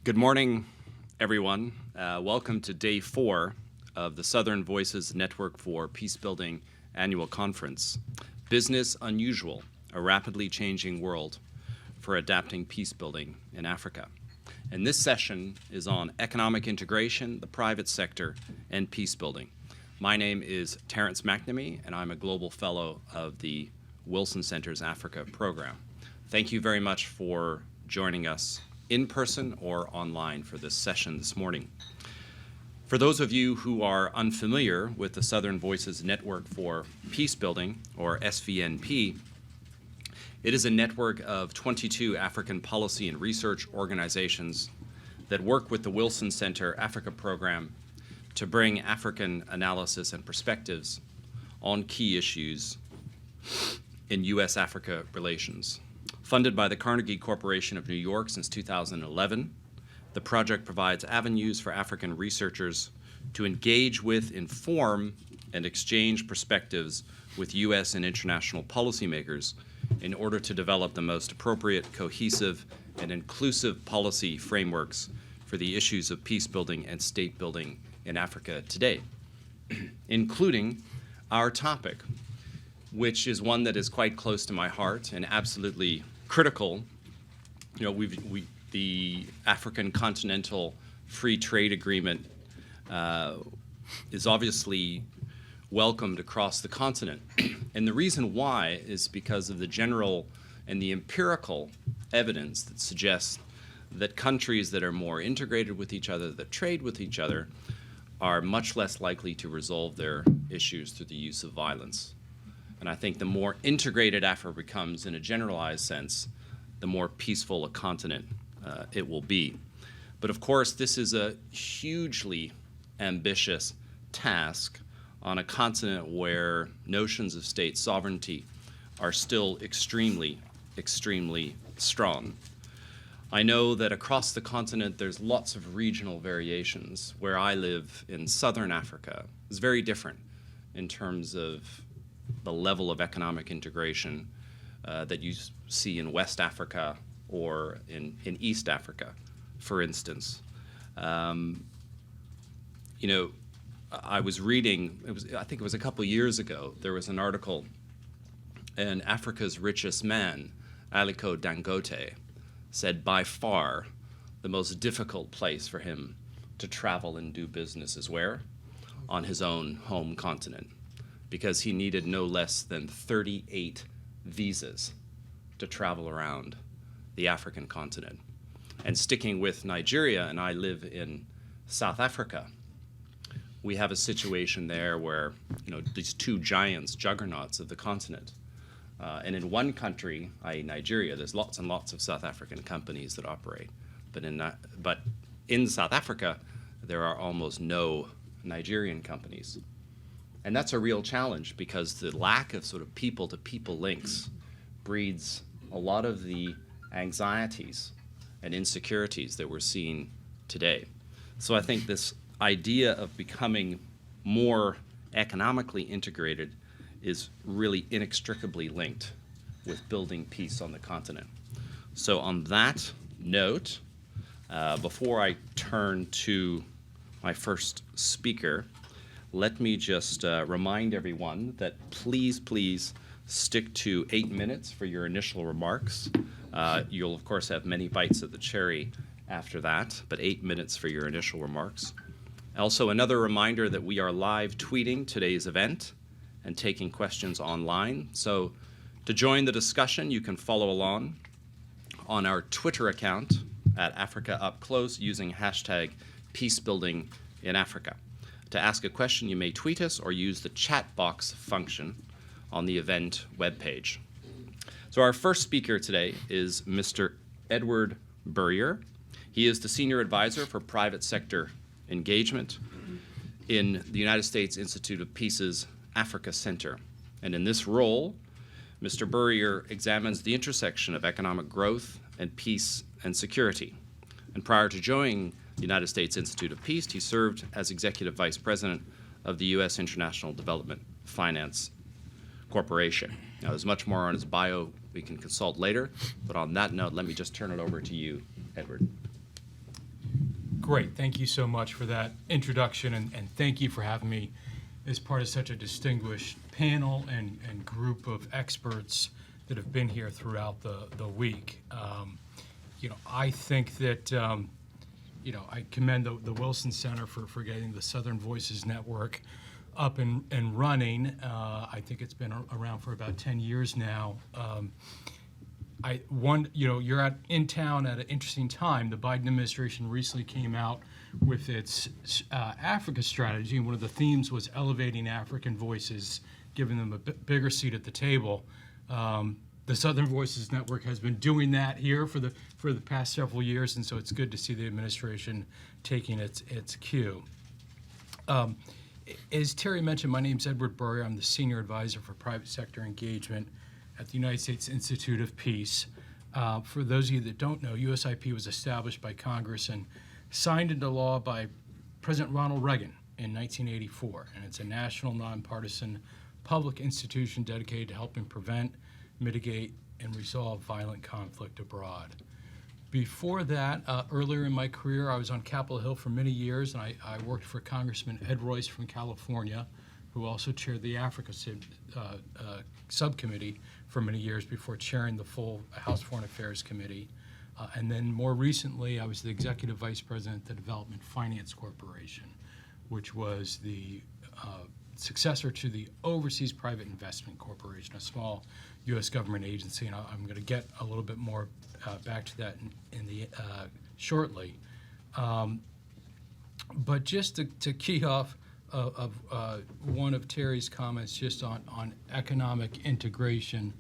Good morning, everyone. Welcome to day 4 of the Southern Voices Network for Peacebuilding Annual Conference, Business Unusual, a Rapidly Changing World for Adapting Peacebuilding in Africa. And this session is on economic integration, the private sector, and peacebuilding. My name is Terrence McNamee, and I'm a Global Fellow of the Wilson Center's Africa program. Thank you very much for joining us in person or online for this session this morning. For those of you who are unfamiliar with the Southern Voices Network for Peacebuilding, or SVNP, it is a network of 22 African policy and research organizations that work with the Wilson Center Africa program to bring African analysis and perspectives on key issues in U.S.-Africa relations. Funded by the Carnegie Corporation of New York since 2011, the project provides avenues for African researchers to engage with, inform, and exchange perspectives with U.S. and international policymakers in order to develop the most appropriate, cohesive, and inclusive policy frameworks for the issues of peace building and state building in Africa today, including our topic, which is one that is quite close to my heart and absolutely critical. You know, the African Continental Free Trade Agreement is obviously welcomed across the continent. And the reason why is because of the general and the empirical evidence that suggests that countries that are more integrated with each other, that trade with each other, are much less likely to resolve their issues through the use of violence. And I think the more integrated Africa becomes in a generalized sense, the more peaceful a continent it will be. But of course, this is a hugely ambitious task on a continent where notions of state sovereignty are still extremely, extremely strong. I know that across the continent there's lots of regional variations. Where I live in southern Africa is very different in terms of the level of economic integration that you see in West Africa or in East Africa, for instance. You know, I was reading, I think it was a couple years ago, there was an article, and Africa's richest man, Aliko Dangote, said by far the most difficult place for him to travel and do business is where? On his own home continent, because he needed no less than 38 visas to travel around the African continent. And sticking with Nigeria, and I live in South Africa, we have a situation there where, you know, these two giants, juggernauts of the continent, and in one country, i.e. Nigeria, there's lots and lots of South African companies that operate. But in South Africa, there are almost no Nigerian companies. And that's a real challenge because the lack of sort of people-to-people links breeds a lot of the anxieties and insecurities that we're seeing today. So I think this idea of becoming more economically integrated is really inextricably linked with building peace on the continent. So on that note, before I turn to my first speaker, let me just remind everyone that please stick to 8 minutes for your initial remarks. You'll, of course, have many bites of the cherry after that, but 8 minutes for your initial remarks. Also, another reminder that we are live tweeting today's event and taking questions online. So to join the discussion, you can follow along on our Twitter account at Africa Up Close using hashtag Peacebuilding in Africa. To ask a question, you may tweet us or use the chat box function on the event webpage. So our first speaker today is Mr. Edward Burrier. He is the Senior Advisor for Private Sector Engagement in the United States Institute of Peace's Africa Center. And in this role, Mr. Burrier examines the intersection of economic growth and peace and security. And prior to joining the United States Institute of Peace, he served as Executive Vice President of the U.S. International Development Finance Corporation. Now, there's much more on his bio we can consult later, but on that note, let me just turn it over to you, Edward. Great. Thank you so much for that introduction, and thank you for having me as part of such a distinguished panel and group of experts that have been here throughout the week. I think that, I commend the Wilson Center for getting the Southern Voices Network up and running. I think it's been around for about 10 years now. You're in town at an interesting time. The Biden administration recently came out with its Africa strategy, and one of the themes was elevating African voices, giving them a bigger seat at the table. The Southern Voices Network has been doing that here for the past several years, and so it's good to see the administration taking its cue. As Terry mentioned, my name's Edward Burrier. I'm the Senior Advisor for Private Sector Engagement at the United States Institute of Peace. For those of you that don't know, USIP was established by Congress and signed into law by President Ronald Reagan in 1984, and it's a national, nonpartisan public institution dedicated to helping prevent, mitigate, and resolve violent conflict abroad. Before that, earlier in my career, I was on Capitol Hill for many years, and I worked for Congressman Ed Royce from California, who also chaired the Africa subcommittee for many years before chairing the full House Foreign Affairs Committee. And then more recently, I was the Executive Vice President at the Development Finance Corporation, which was the successor to the Overseas Private Investment Corporation, a small U.S. government agency. And I'm going to get a little bit more back to that shortly. But just to key off of one of Terry's comments just on economic integration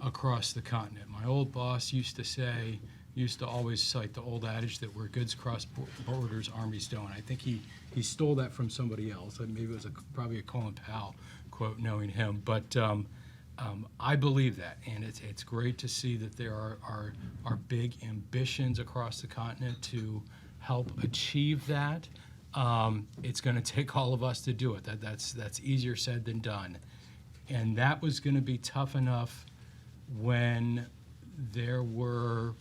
across the continent. My old boss used to always cite the old adage that where goods cross borders, armies don't. I think he stole that from somebody else. Maybe it was probably a Colin Powell quote, knowing him. But I believe that, and it's great to see that there are big ambitions across the continent to help achieve that. It's going to take all of us to do it. That's easier said than done, and that was going to be tough enough when there were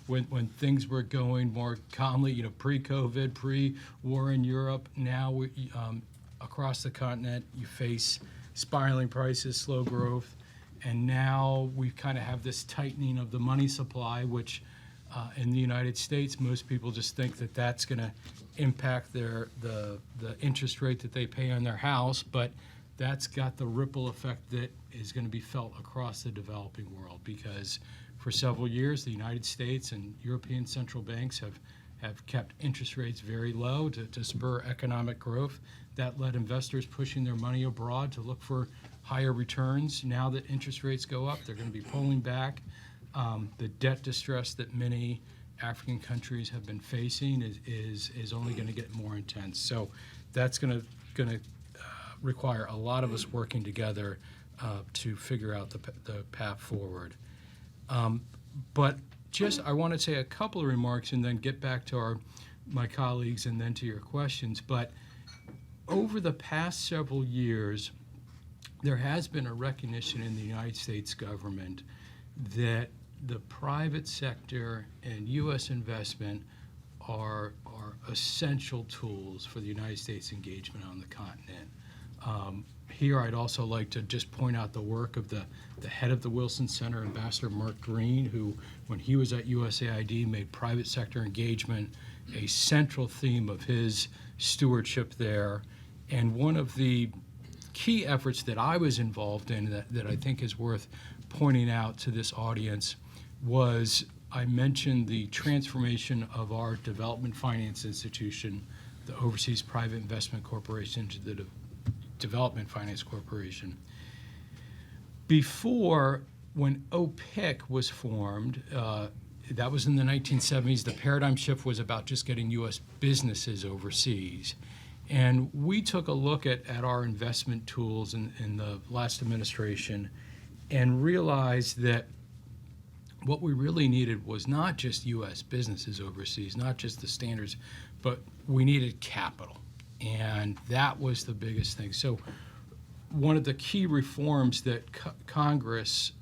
when things were going more calmly. Pre-COVID, pre-war in Europe. Now across the continent, you face spiraling prices, slow growth, and now we kind of have this tightening of the money supply, which in the United States, most people just think that that's going to impact the interest rate that they pay on their house, but that's got the ripple effect that is going to be felt across the developing world, because for several years the United States and European central banks have kept interest rates very low to spur economic growth. That led investors pushing their money abroad to look for higher returns. Now that interest rates go up, they're going to be pulling back. The debt distress that many African countries have been facing is only going to get more intense. So that's going to require a lot of us working together to figure out the path forward. But I want to say a couple of remarks and then get back to my colleagues and then to your questions. But over the past several years, there has been a recognition in the United States government that the private sector and U.S. investment are essential tools for the United States engagement on the continent. Here, I'd also like to just point out the work of the head of the Wilson Center, Ambassador Mark Green, who, when he was at USAID, made private sector engagement a central theme of his stewardship there. And one of the key efforts that I was involved in that I think is worth pointing out to this audience was, I mentioned the transformation of our development finance institution, the Overseas Private Investment Corporation, to the Development Finance Corporation. Before, when OPIC was formed, that was in the 1970s, the paradigm shift was about just getting U.S. businesses overseas. And we took a look at our investment tools in the last administration and realized that what we really needed was not just U.S. businesses overseas, not just the standards, but we needed capital. And that was the biggest thing. So one of the key reforms that Congress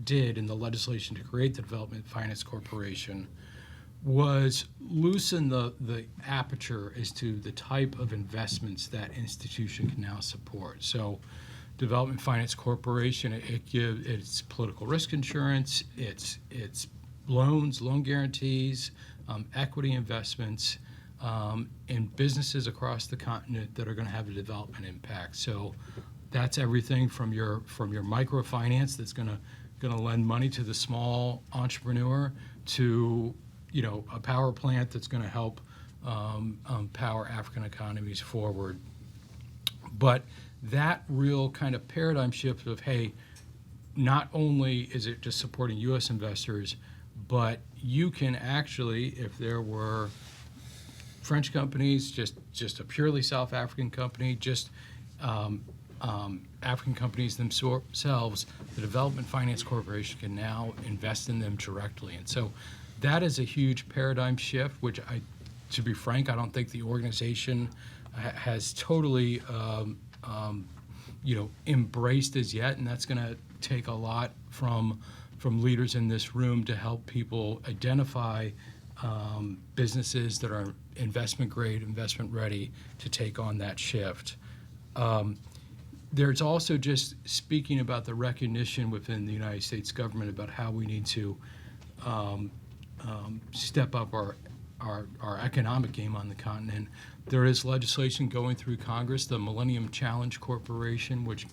did in the legislation to create the Development Finance Corporation was loosen the aperture as to the type of investments that institution can now support. So Development Finance Corporation, it's political risk insurance, it's loans, loan guarantees, equity investments in businesses across the continent that are going to have a development impact. So that's everything from your microfinance that's going to lend money to the small entrepreneur to a power plant that's going to help power African economies forward. But that real kind of paradigm shift of, hey, not only is it just supporting U.S. investors, but you can actually, if there were French companies, just a purely South African company, just African companies themselves, the Development Finance Corporation can now invest in them directly. And so that is a huge paradigm shift, which to be frank, I don't think the organization has totally embraced as yet, and that's going to take a lot from leaders in this room to help people identify businesses that are investment grade, investment ready to take on that shift. There's also just speaking about the recognition within the United States government about how we need to step up our economic game on the continent. There is legislation going through Congress, the Millennium Challenge Corporation, which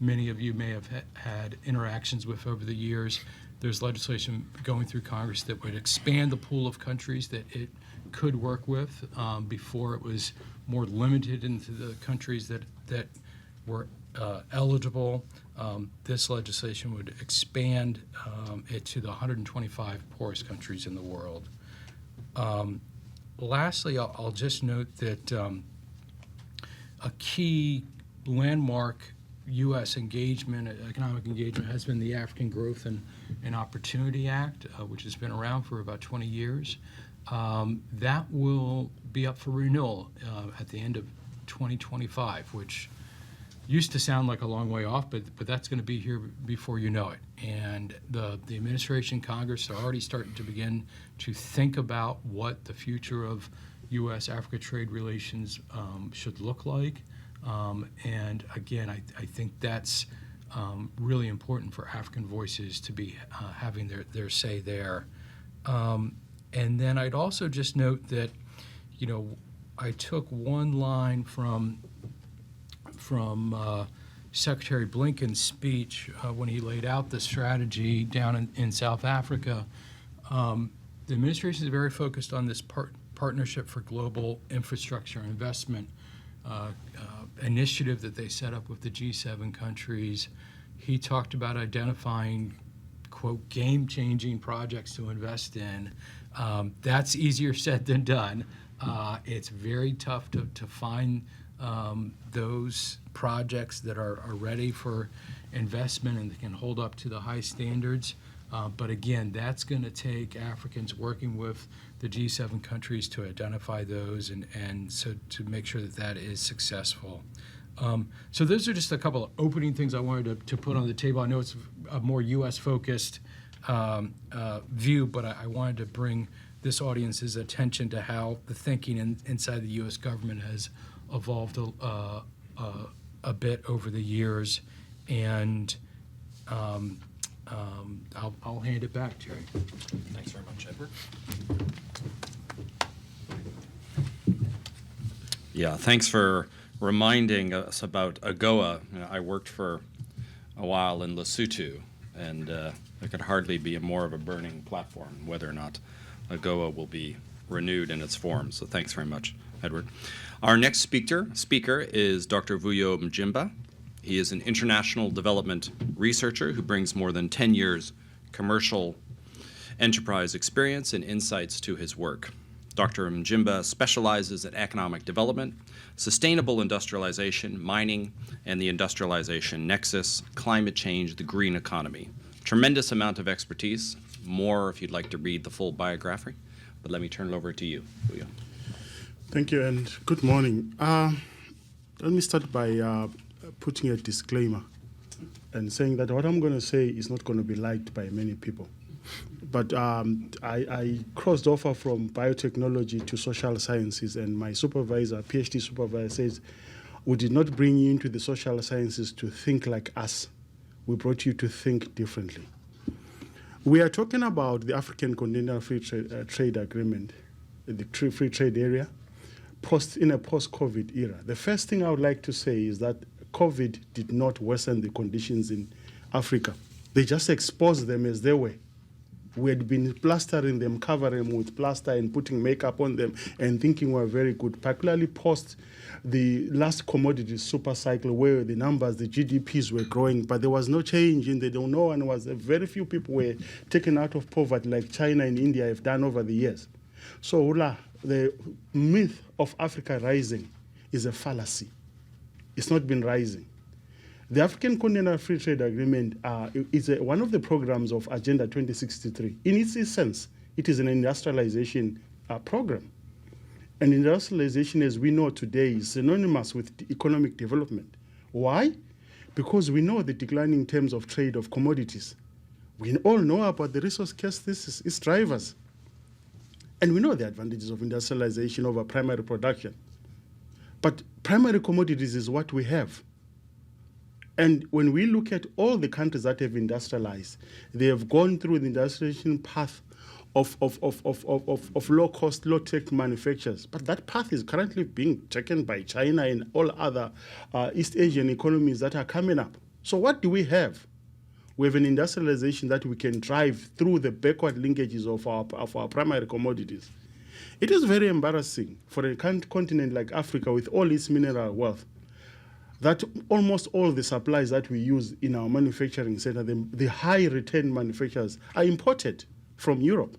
many of you may have had interactions with over the years. There's legislation going through Congress that would expand the pool of countries that it could work with. Before it was more limited into the countries that were eligible. This legislation would expand it to the 125 poorest countries in the world. Lastly, I'll just note that a key landmark U.S. engagement, economic engagement, has been the African Growth and Opportunity Act, which has been around for about 20 years. That will be up for renewal at the end of 2025, which used to sound like a long way off, but that's going to be here before you know it. And the administration, Congress are already starting to begin to think about what the future of U.S.-Africa trade relations should look like. And again, I think that's really important for African voices to be having their say there. And then I'd also just note that, I took one line from Secretary Blinken's speech when he laid out the strategy down in South Africa. The administration is very focused on this Partnership for Global Infrastructure Investment initiative that they set up with the G7 countries. He talked about identifying, quote, game-changing projects to invest in. That's easier said than done. It's very tough to find those projects that are ready for investment and can hold up to the high standards. But again, that's going to take Africans working with the G7 countries to identify those and so to make sure that is successful. So those are just a couple of opening things I wanted to put on the table. I know it's a more U.S.-focused view, but I wanted to bring this audience's attention to how the thinking inside the U.S. government has evolved a bit over the years. And I'll hand it back, Jerry. Thanks very much, Edward. Yeah, thanks for reminding us about AGOA. I worked for a while in Lesotho, and there could hardly be more of a burning platform whether or not AGOA will be renewed in its form. So thanks very much, Edward. Our next speaker is Dr. Vuyo Mjimba. He is an international development researcher who brings more than 10 years commercial enterprise experience and insights to his work. Dr. Mjimba specializes in economic development, sustainable industrialization, mining, and the industrialization nexus, climate change, the green economy. Tremendous amount of expertise. More if you'd like to read the full biography. But let me turn it over to you, Vuyo. Thank you, and good morning. Let me start by putting a disclaimer and saying that what I'm going to say is not going to be liked by many people. but I crossed over from biotechnology to social sciences, and my supervisor, PhD supervisor, says, we did not bring you into the social sciences to think like us. We brought you to think differently. We are talking about the African Continental Free Trade Agreement, the free trade area, in a post-COVID era. The first thing I would like to say is that COVID did not worsen the conditions in Africa. They just exposed them as they were. We had been plastering them, covering them with plaster and putting makeup on them and thinking we were very good, particularly post the last commodity super cycle where the numbers, the GDPs were growing, but there was no change in the no one was, very few people were taken out of poverty like China and India have done over the years. So the myth of Africa rising is a fallacy. It's not been rising. The African Continental Free Trade Agreement is one of the programs of Agenda 2063. In its essence, it is an industrialization program. And industrialization, as we know today, is synonymous with economic development. Why? Because we know the declining terms of trade of commodities. We all know about the resource scarcity, its drivers. And we know the advantages of industrialization over primary production. But primary commodities is what we have. And when we look at all the countries that have industrialized, they have gone through the industrialization path of low-cost, low-tech manufacturers. But that path is currently being taken by China and all other East Asian economies that are coming up. So what do we have? We have an industrialization that we can drive through the backward linkages of our primary commodities. It is very embarrassing for a continent like Africa with all its mineral wealth that almost all the supplies that we use in our manufacturing center, the high return manufacturers, are imported from Europe.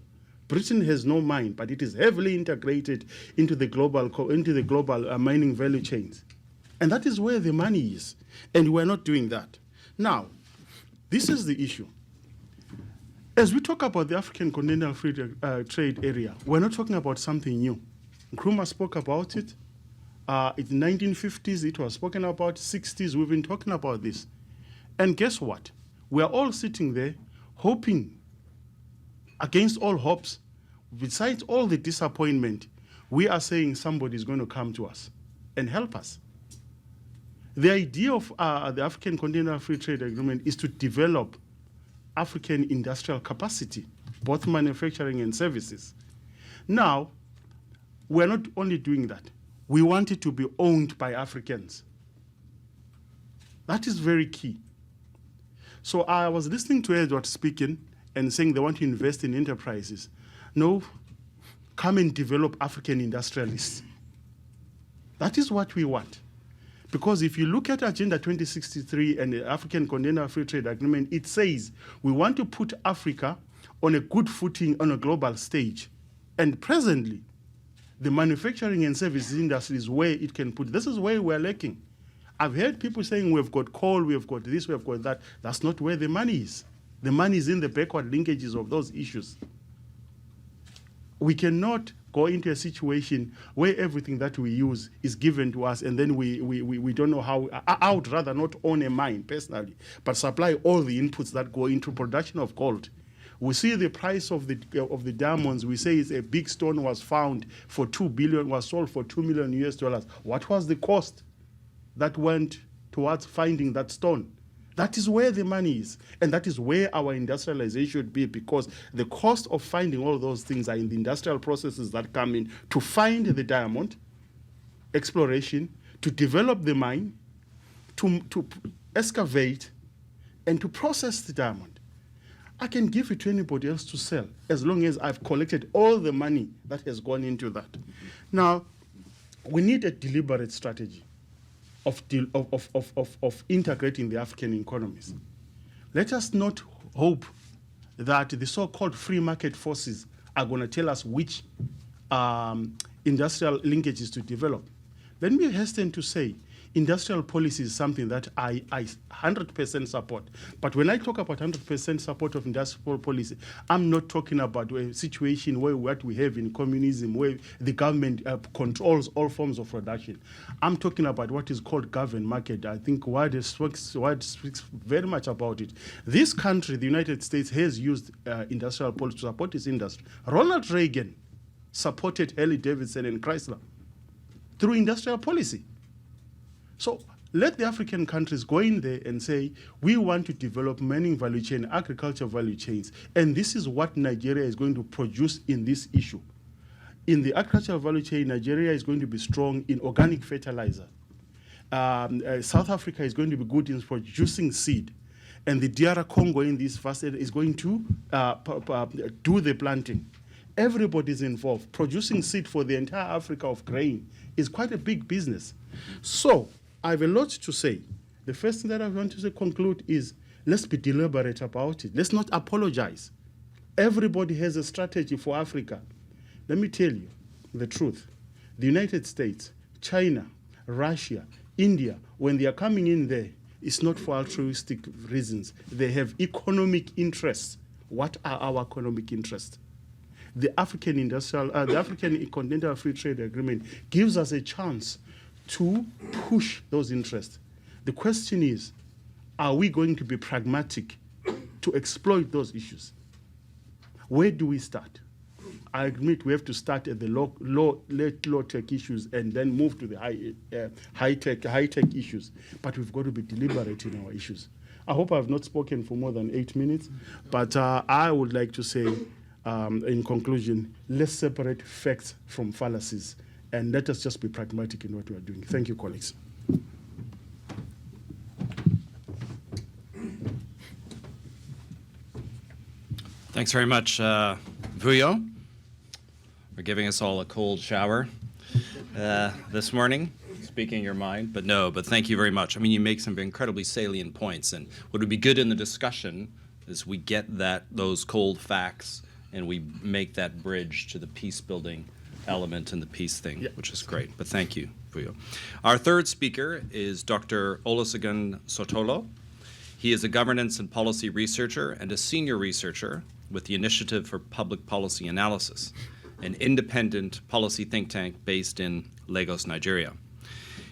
Britain has no mine, but it is heavily integrated into the global mining value chains. And that is where the money is. And we're not doing that. Now, this is the issue. As we talk about the African Continental Free Trade Area, we're not talking about something new. Nkrumah spoke about it. In the 1950s, it was spoken about. 60s, we've been talking about this. And guess what? We are all sitting there hoping, against all hopes, besides all the disappointment, we are saying somebody is going to come to us and help us. The idea of the African Continental Free Trade Agreement is to develop African industrial capacity, both manufacturing and services. Now, we're not only doing that. We want it to be owned by Africans. That is very key. So I was listening to Edward speaking and saying they want to invest in enterprises. No, come and develop African industrialists. That is what we want. Because if you look at Agenda 2063 and the African Continental Free Trade Agreement, it says we want to put Africa on a good footing on a global stage. And presently, the manufacturing and services industry is where it can put. This is where we're lacking. I've heard people saying we've got coal, we've got this, we've got that. That's not where the money is. The money is in the backward linkages of those issues. We cannot go into a situation where everything that we use is given to us and then we don't know how. I would rather not own a mine personally, but supply all the inputs that go into production of gold. We see the price of the diamonds. We say it's a big stone was found for $2 billion, was sold for $2 million US. What was the cost that went towards finding that stone? That is where the money is, and that is where our industrialization should be, because the cost of finding all those things are in the industrial processes that come in to find the diamond, exploration, to develop the mine, to excavate, and to process the diamond. I can give it to anybody else to sell as long as I've collected all the money that has gone into that. Now, we need a deliberate strategy of integrating the African economies. Let us not hope that the so-called free market forces are going to tell us which industrial linkages to develop. Let me hasten to say, industrial policy is something that I 100% support. But when I talk about 100% support of industrial policy, I'm not talking about a situation where what we have in communism, where the government controls all forms of production. I'm talking about what is called governed market. I think Wade speaks very much about it. This country, the United States, has used industrial policy to support its industry. Ronald Reagan supported Harley Davidson and Chrysler through industrial policy. So let the African countries go in there and say, we want to develop mining value chain, agriculture value chains, and this is what Nigeria is going to produce in this issue. In the agricultural value chain, Nigeria is going to be strong in organic fertilizer. South Africa is going to be good in producing seed. And the DR Congo in this facet is going to do the planting. Everybody's involved. Producing seed for the entire Africa of grain is quite a big business. So I have a lot to say. The first thing that I want to conclude is let's be deliberate about it. Let's not apologize. Everybody has a strategy for Africa. Let me tell you the truth. The United States, China, Russia, India, when they are coming in there, it's not for altruistic reasons. They have economic interests. What are our economic interests? The African Continental Free Trade Agreement gives us a chance to push those interests. The question is, are we going to be pragmatic to exploit those issues? Where do we start? I admit we have to start at the low-tech issues and then move to the high-tech issues. But we've got to be deliberate in our issues. I hope I've not spoken for more than 8 minutes, but I would like to say, in conclusion, let's separate facts from fallacies, and let us just be pragmatic in what we are doing. Thank you, colleagues. Thanks very much, Vuyo, for giving us all a cold shower this morning, speaking your mind. But thank you very much. I mean, you make some incredibly salient points, and what would be good in the discussion is we get those cold facts and we make that bridge to the peace building element and the peace thing, which is great. But thank you, Vuyo. Our third speaker is Dr. Olusegun Sotolo. He is a governance and policy researcher and a senior researcher with the Initiative for Public Policy Analysis, an independent policy think tank based in Lagos, Nigeria.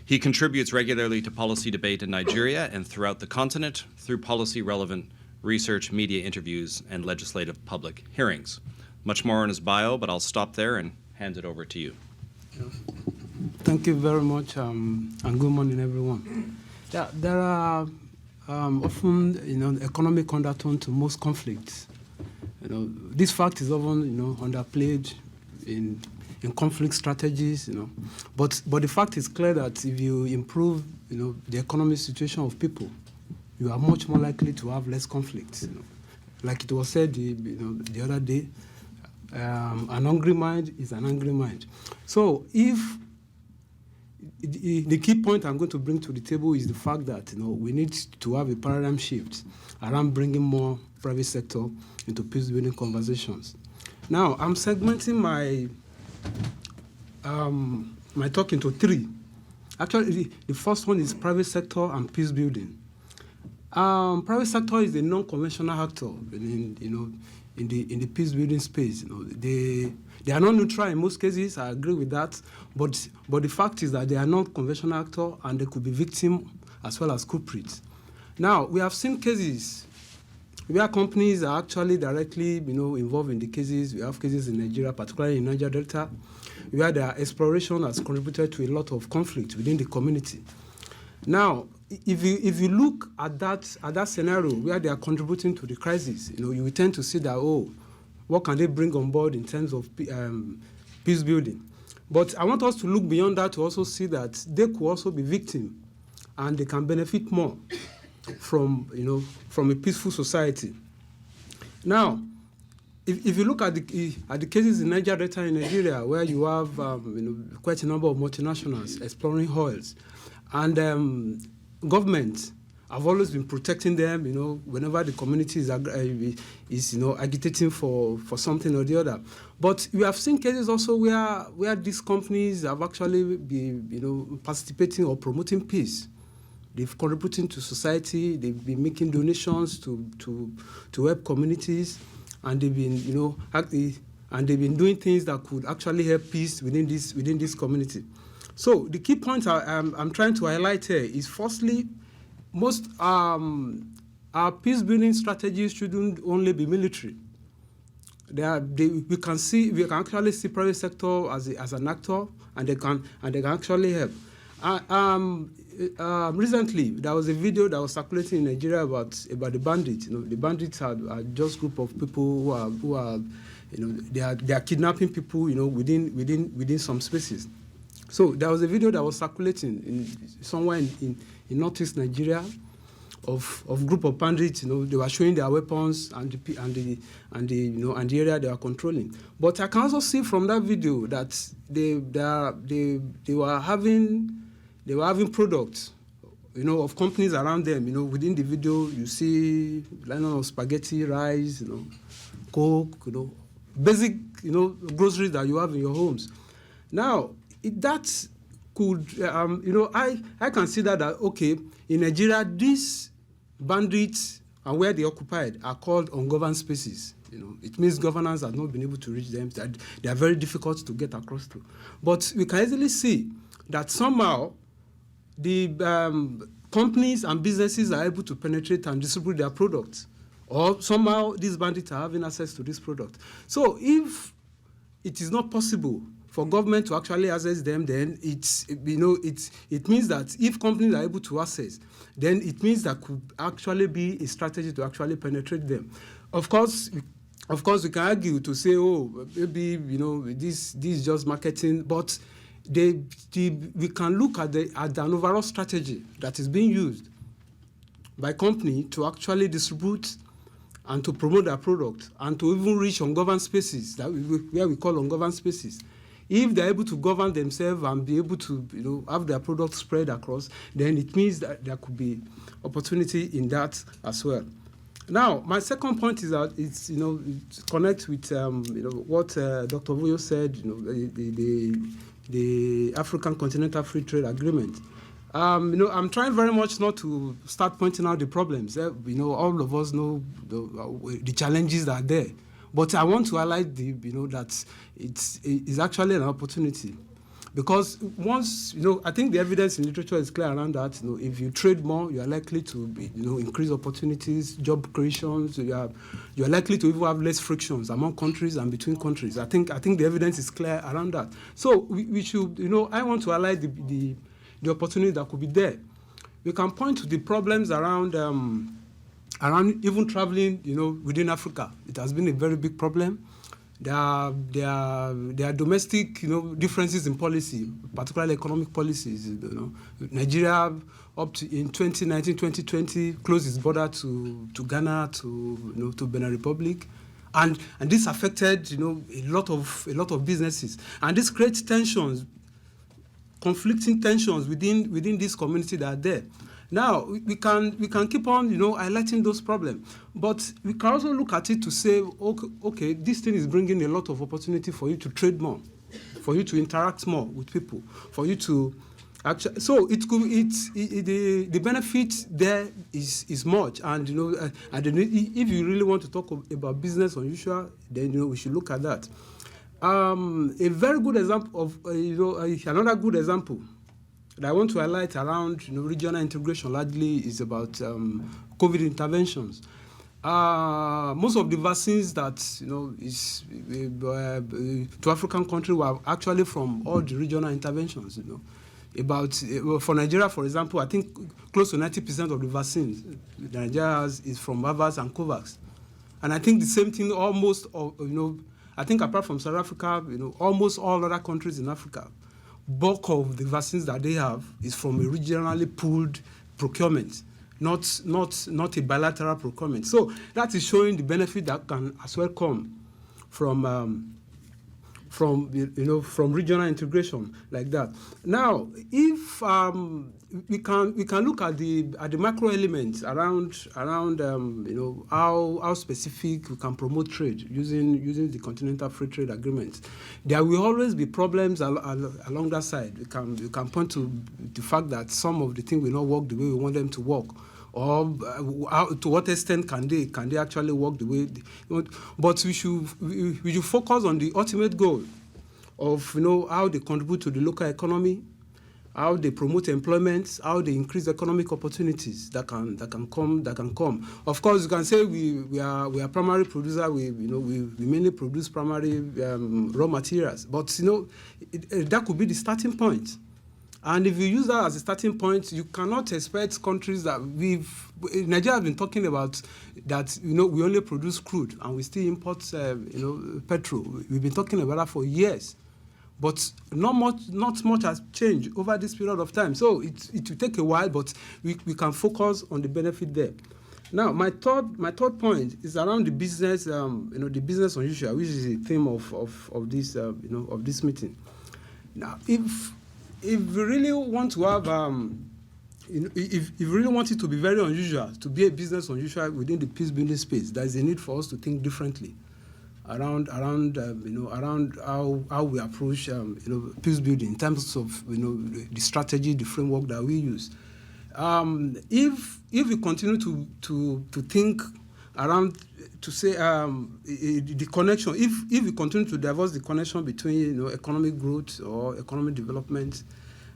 He contributes regularly to policy debate in Nigeria and throughout the continent through policy-relevant research, media interviews, and legislative public hearings. Much more in his bio, but I'll stop there and hand it over to you. Thank you very much, and good morning, everyone. There are often, economic undertone to most conflicts. This fact is often, underplayed in conflict strategies, But the fact is clear that if you improve, the economic situation of people, you are much more likely to have less conflicts. Like it was said, the other day, an hungry mind is an angry mind. So if the key point I'm going to bring to the table is the fact that we need to have a paradigm shift around bringing more private sector into peace-building conversations. Now, I'm segmenting my talk into three. Actually, the first one is private sector and peace building. Private sector is a non-conventional actor in the peace building space. They are not neutral in most cases. I agree with that. But the fact is that they are not conventional actor and they could be victim as well as culprits. Now, we have seen cases where companies are actually directly involved in the cases. We have cases in Nigeria, particularly in Niger Delta, where their exploration has contributed to a lot of conflict within the community. Now, if you look at that scenario where they are contributing to the crisis, you will tend to see that, what can they bring on board in terms of peace building? But I want us to look beyond that to also see that they could also be victims and they can benefit more from a peaceful society. Now, if you look at the cases in Niger Delta in Nigeria, where you have quite a number of multinationals exploring oils, and governments I've always been protecting them, whenever the community is agitating for something or the other. But we have seen cases also where these companies have actually been, participating or promoting peace. They've contributed to society. They've been making donations to help communities, and they've been, they've been doing things that could actually help peace within this community. So the key point I'm trying to highlight here is, firstly, most our peace building strategies shouldn't only be military. We can actually see private sector as an actor, and they can actually help. Recently, there was a video that was circulating in Nigeria about the bandits. The bandits are just a group of people who are they are kidnapping people, within some spaces. So there was a video that was circulating somewhere in northeast Nigeria of group of bandits. They were showing their weapons and the area they are controlling. But I can also see from that video that they were having products, of companies around them. Within the video, you see line of spaghetti, rice, Coke, basic, groceries that you have in your homes. Now, that could, I consider that, okay, in Nigeria, these bandits and where they occupied are called ungoverned spaces. It means governance has not been able to reach them. They are very difficult to get across to. But we can easily see that somehow the companies and businesses are able to penetrate and distribute their products, or somehow these bandits are having access to this product. So if it is not possible for government to actually access them, then it means that if companies are able to access, then it means that could actually be a strategy to actually penetrate them. Of course, we can argue to say, oh, maybe this is just marketing, but we can look at an overall strategy that is being used by company to actually distribute and to promote their product and to even reach ungoverned spaces where we call ungoverned spaces. If they're able to govern themselves and be able to have their product spread across, then it means that there could be opportunity in that as well. Now, my second point is that it connects with what Dr. Vuyo said, the African Continental Free Trade Agreement. I'm trying very much not to start pointing out the problems. All of us know the challenges that are there. But I want to highlight that it's actually an opportunity. Because once, I think the evidence in literature is clear around that, if you trade more, you are likely to increase opportunities, job creations, you are likely to even have less frictions among countries and between countries. I think the evidence is clear around that. So we should, I want to highlight the opportunity that could be there. We can point to the problems around even traveling, within Africa. It has been a very big problem. There are domestic, differences in policy, particularly economic policies. Nigeria, up to in 2019, 2020, closed its border to Ghana, to Benin Republic, and this affected, a lot of businesses, and this creates tensions, conflicting tensions within this community that are there. Now, we can keep on, highlighting those problems. But we can also look at it to say, okay, this thing is bringing a lot of opportunity for you to trade more, for you to interact more with people, for you to actually. So the benefit there is much. And, if you really want to talk about business unusual, then, we should look at that. A very good example of, another good example that I want to highlight around regional integration largely is about COVID interventions. Most of the vaccines that is to African countries were actually from all the regional interventions. For Nigeria, for example, I think close to 90% of the vaccines Nigeria has is from Havas and COVAX, and I think the same thing almost. I think apart from South Africa, almost all other countries in Africa, bulk of the vaccines that they have is from a regionally pooled procurement, not a bilateral procurement. So that is showing the benefit that can as well come from from from regional integration like that. Now, if we can look at the macro elements around how specific we can promote trade using the Continental Free Trade Agreement. There will always be problems along that side. We can point to the fact that some of the things will not work the way we want them to work, or to what extent can they actually work the way but we should focus on the ultimate goal of how they contribute to the local economy, how they promote employment, how they increase economic opportunities that can come. Of course, you can say we are primary producer. We mainly produce primary raw materials, but that could be the starting point. And if you use that as a starting point, you cannot expect countries that Nigeria has been talking about that we only produce crude and we still import petrol. We've been talking about that for years. But not much has changed over this period of time. So it will take a while, but we can focus on the benefit there. Now, my third point is around the business, the business unusual, which is the theme of this meeting. Now, if we really want to have, if you really want it to be very unusual, to be a business unusual within the peace building space, there is a need for us to think differently around how we approach peace building in terms of the strategy, the framework that we use. If we continue to think around to say the connection, if we continue to divorce the connection between economic growth or economic development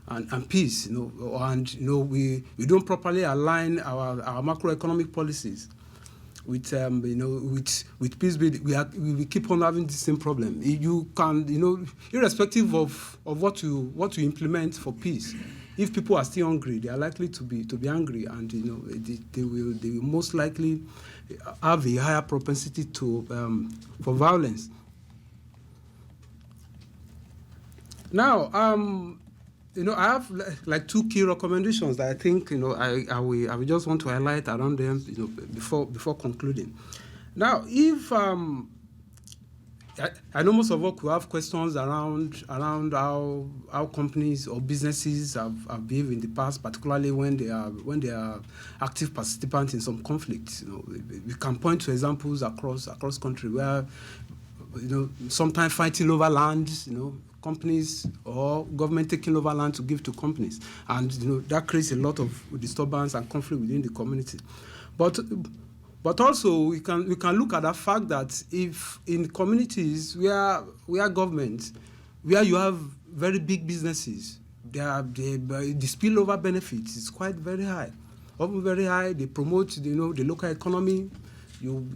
and peace, we don't properly align our macroeconomic policies with peace building, we keep on having the same problem. You can, irrespective of what you implement for peace, if people are still hungry, they are likely to be angry, and they will most likely have a higher propensity for violence. Now, I have like two key recommendations that I think I will just want to highlight around them before concluding. Now, if I know most of us could have questions around how companies or businesses have behaved in the past, particularly when they are active participants in some conflicts. We can point to examples across country where sometimes fighting over land, companies or government taking over land to give to companies, and that creates a lot of disturbance and conflict within the community. But also we can look at the fact that if in communities where government, where you have very big businesses, the spillover benefits is quite very high, often very high. They promote the local economy. You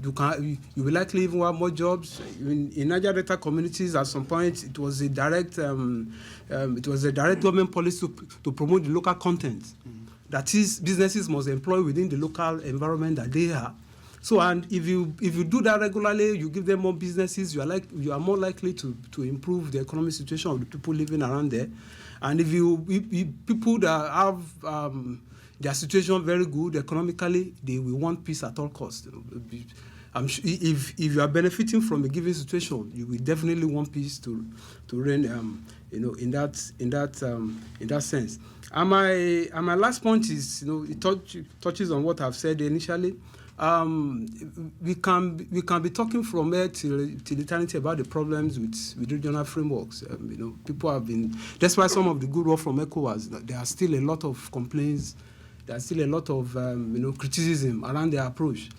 will likely even have more jobs. In Niger Delta communities, at some point, it was a direct government policy to promote the local content. Mm-hmm. That is, businesses must employ within the local environment that they are. So, and if you do that regularly, you give them more businesses. You are more likely to improve the economic situation of the people living around there. And if people that have their situation very good economically, they will want peace at all costs. I'm sure if you are benefiting from a given situation, you will definitely want peace to reign. In that sense. And my last point is, it touches on what I've said initially. We can be talking from here till eternity about the problems with regional frameworks. People have been. That's why some of the good work from ECOWAS. There are still a lot of complaints. There's still a lot of criticism around their approach,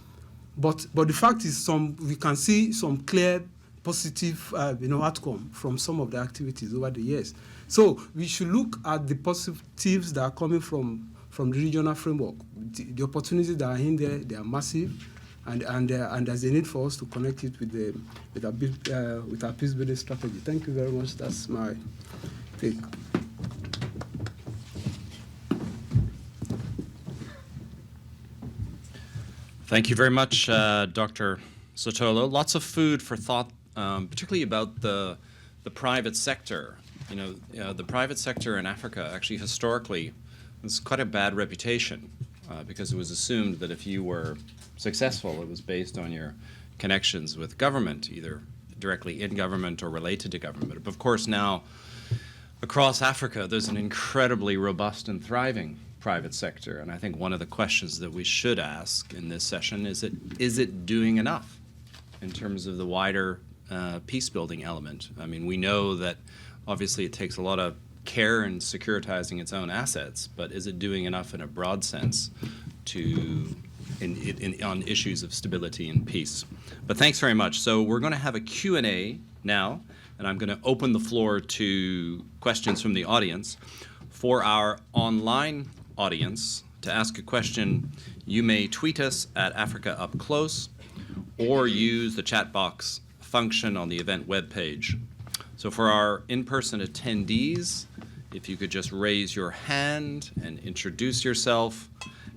but the fact is we can see some clear positive outcome from some of the activities over the years. So we should look at the positives that are coming from the regional framework. The opportunities that are in there, they are massive, and there's a need for us to connect it with our peace building strategy. Thank you very much. That's my take. Thank you very much, Dr. Sotolo. Lots of food for thought, particularly about the private sector. The private sector in Africa actually historically has quite a bad reputation because it was assumed that if you were successful, it was based on your connections with government, either directly in government or related to government. But of course now, across Africa, there's an incredibly robust and thriving private sector. And I think one of the questions that we should ask in this session is it doing enough in terms of the wider peace-building element? I mean, we know that obviously it takes a lot of care in securitizing its own assets, but is it doing enough in a broad sense on issues of stability and peace? But thanks very much. So we're going to have a Q&A now, and I'm going to open the floor to questions from the audience. For our online audience, to ask a question, you may tweet us at Africa Up Close or use the chat box function on the event webpage. So for our in-person attendees, if you could just raise your hand and introduce yourself,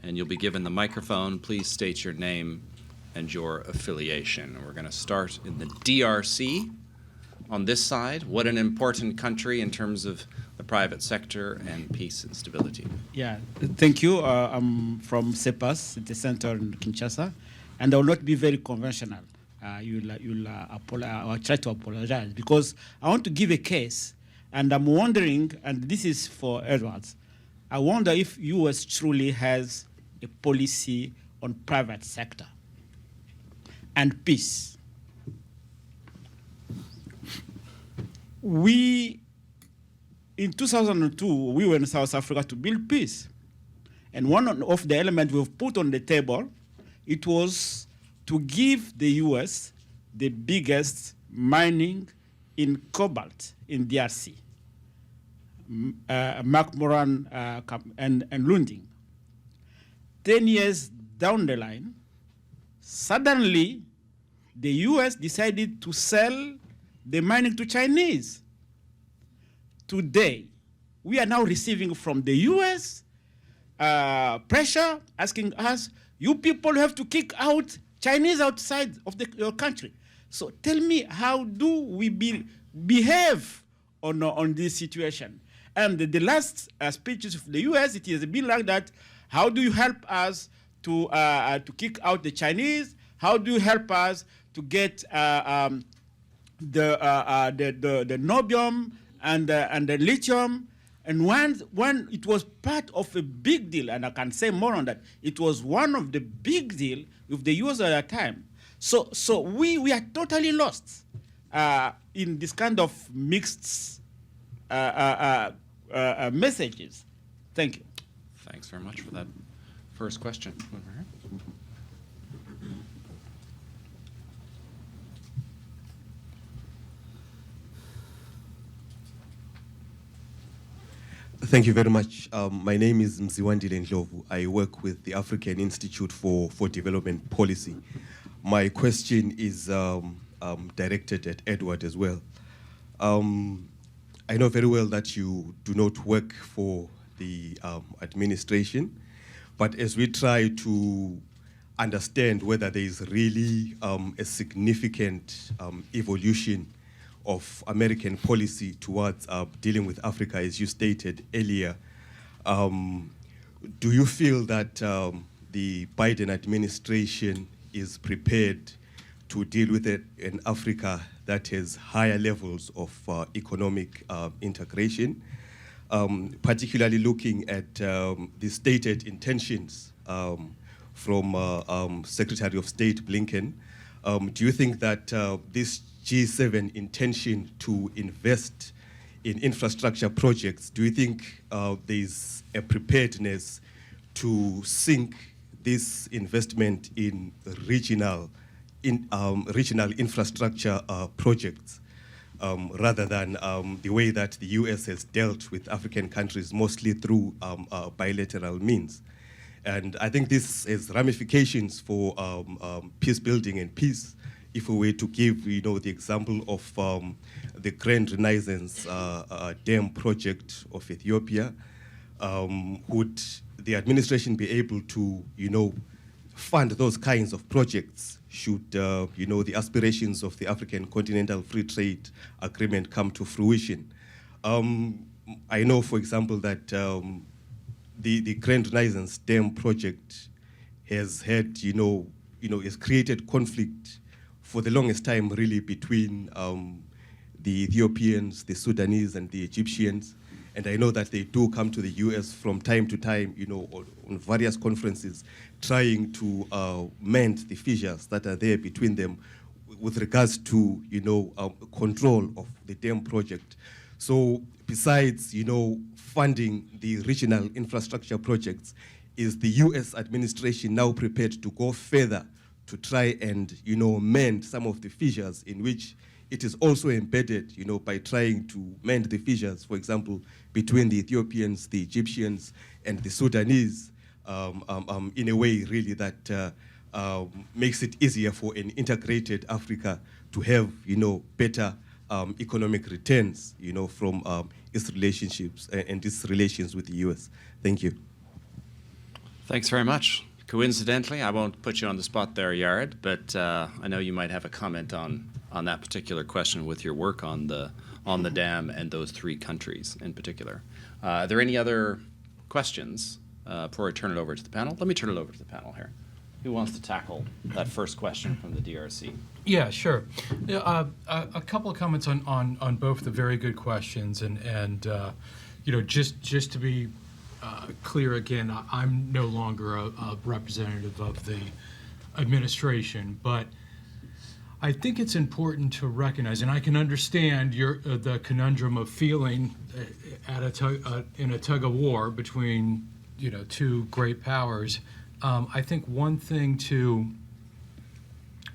and you'll be given the microphone. Please state your name and your affiliation. We're going to start in the DRC on this side. What an important country in terms of the private sector and peace and stability. Yeah, thank you. I'm from CEPAS, the center in Kinshasa, and I will not be very conventional. I'll try to apologize because I want to give a case, and I'm wondering, and this is for Edwards, I wonder if U.S. truly has a policy on private sector and peace. In 2002, we were in South Africa to build peace. And one of the elements we've put on the table, it was to give the U.S. the biggest mining in cobalt in DRC, McMoran and Lunding. 10 years down the line, suddenly the U.S. decided to sell the mining to Chinese. Today, we are now receiving from the U.S. Pressure asking us, you people have to kick out Chinese outside of your country. So tell me, how do we behave on this situation? And the last speeches of the U.S., it has been like that. How do you help us to kick out the Chinese? How do you help us to get the niobium and the lithium? And when it was part of a big deal, and I can say more on that, it was one of the big deal with the US at that time. So we are totally lost in this kind of mixed messages. Thank you. Thanks very much for that first question. Over here. Thank you very much. My name is Mziwandile Ndlovu. I work with the African Institute for Development Policy. My question is directed at Edward as well. I know very well that you do not work for the administration, but as we try to understand whether there is really a significant evolution of American policy towards dealing with Africa, as you stated earlier, do you feel that the Biden administration is prepared to deal with an Africa that has higher levels of economic integration, particularly looking at the stated intentions from Secretary of State Blinken? Do you think that this G7 intention to invest in infrastructure projects, do you think there's a preparedness to sink this investment in regional infrastructure projects rather than the way that the US has dealt with African countries, mostly through bilateral means? And I think this has ramifications for peace building and peace. If we were to give, the example of the Grand Renaissance Dam project of Ethiopia, would the administration be able to, fund those kinds of projects should, the aspirations of the African Continental Free Trade Agreement come to fruition? I know, for example, that the Grand Renaissance Dam project has had, has created conflict for the longest time really between the Ethiopians, the Sudanese, and the Egyptians. And I know that they do come to the US from time to time, on various conferences, trying to mend the fissures that are there between them with regards to, control of the dam project. So besides, funding the regional infrastructure projects, is the US administration now prepared to go further to try and, mend some of the fissures in which it is also embedded, by trying to mend the fissures, for example, between the Ethiopians, the Egyptians, and the Sudanese, in a way really that makes it easier for an integrated Africa to have, better economic returns, from its relationships and its relations with the US. Thank you. Thanks very much. Coincidentally, I won't put you on the spot there, Yared, but I know you might have a comment on that particular question with your work on the dam and those three countries in particular. Are there any other questions before I turn it over to the panel? Let me turn it over to the panel here. Who wants to tackle that first question from the DRC? Yeah, sure. Yeah, a couple of comments on both the very good questions, and just to be clear again, I'm no longer a representative of the administration, but I think it's important to recognize, and I can understand the conundrum of feeling in a tug of war between two great powers. I think one thing to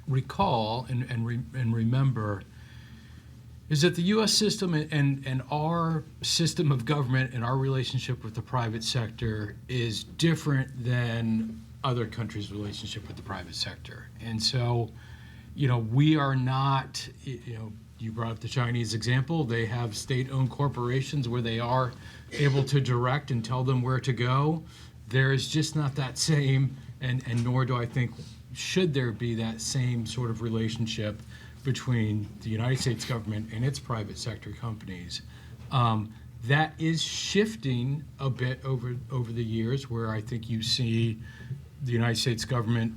recall and remember is that the U.S. system and our system of government and our relationship with the private sector is different than other countries' relationship with the private sector. And so, we are not, you brought up the Chinese example. They have state-owned corporations where they are able to direct and tell them where to go. There is just not that same, and nor do I think should there be that same sort of relationship between the United States government and its private sector companies. That is shifting a bit over the years, where I think you see the United States government,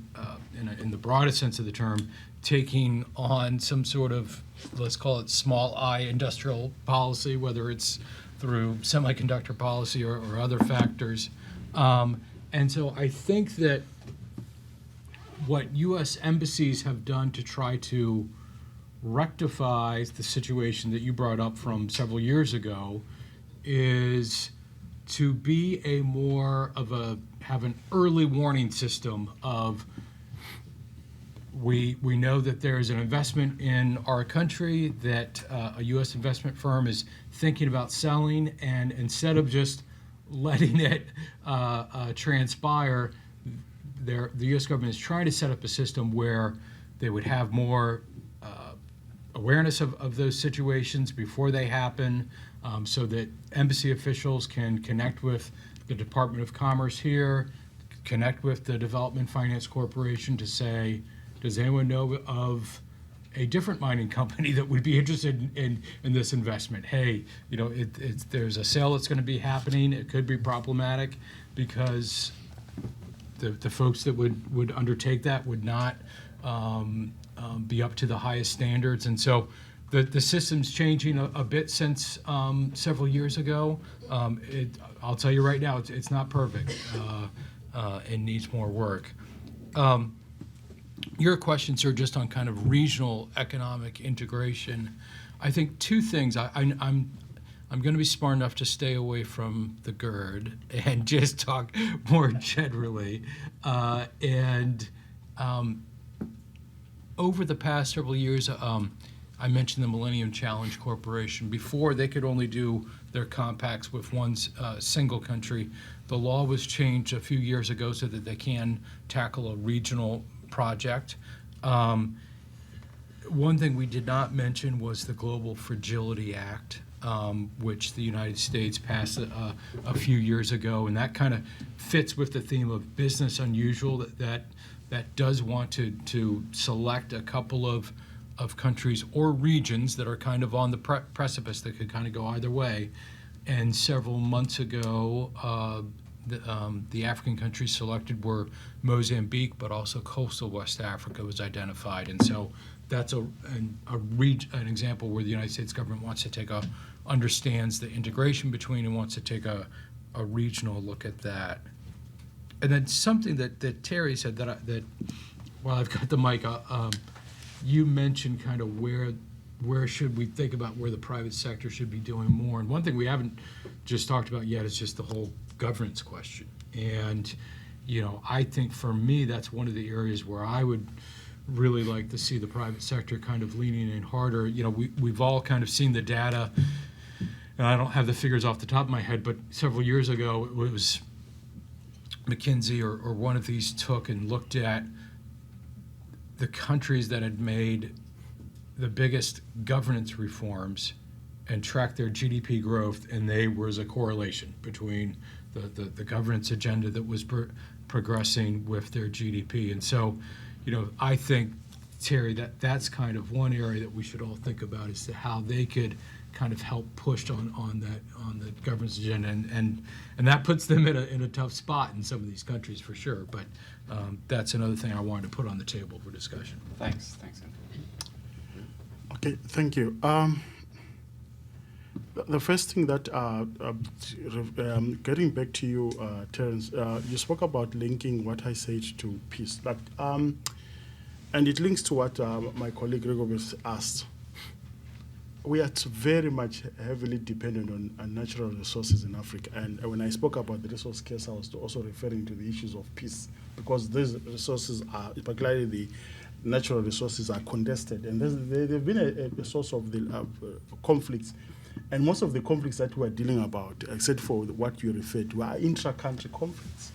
in the broadest sense of the term, taking on some sort of, let's call it small I industrial policy, whether it's through semiconductor policy or other factors. And so I think that what U.S. embassies have done to try to rectify the situation that you brought up from several years ago is to be have an early warning system of, we know that there is an investment in our country that a U.S. investment firm is thinking about selling, and instead of just letting it transpire, the U.S. government is trying to set up a system where they would have more awareness of those situations before they happen, so that embassy officials can connect with the Department of Commerce here, connect with the Development Finance Corporation to say, does anyone know of a different mining company that would be interested in this investment? Hey, there's a sale that's going to be happening. It could be problematic because the folks that would undertake that would not be up to the highest standards. And so the system's changing a bit since several years ago. I'll tell you right now, it's not perfect. It needs more work. Your questions are just on kind of regional economic integration. I think two things. I'm going to be smart enough to stay away from the GERD and just talk more generally. Over the past several years, I mentioned the Millennium Challenge Corporation. Before, they could only do their compacts with one single country. The law was changed a few years ago so that they can tackle a regional project. One thing we did not mention was the Global Fragility Act, which the United States passed a few years ago, and that kind of fits with the theme of business unusual, that does want to select a couple of countries or regions that are kind of on the precipice that could kind of go either way. And several months ago, the African countries selected were Mozambique, but also coastal West Africa was identified. And so that's an example where the United States government wants to understands the integration between and wants to take a regional look at that. And then something that Terry said that while I've got the mic, you mentioned kind of where should we think about where the private sector should be doing more. And one thing we haven't just talked about yet is just the whole governance question. And, I think for me, that's one of the areas where I would really like to see the private sector kind of leaning in harder. We've all kind of seen the data, and I don't have the figures off the top of my head, but several years ago it was McKinsey or one of these took and looked at the countries that had made the biggest governance reforms and tracked their GDP growth, and there was a correlation between the governance agenda that was progressing with their GDP. And so, I think, Terry, that's kind of one area that we should all think about as to how they could kind of help push on the governance agenda, and that puts them in a tough spot in some of these countries for sure. But that's another thing I wanted to put on the table for discussion. Thanks, Andrew. Okay, thank you. The first thing that, getting back to you, Terence, you spoke about linking what I said to peace. And it links to what my colleague Gregor asked. We are very much heavily dependent on natural resources in Africa. And when I spoke about the resource case, I was also referring to the issues of peace, because these resources are, particularly the natural resources, are contested. And they've been a source of the conflicts. And most of the conflicts that we're dealing about, except for what you referred to, are intra-country conflicts.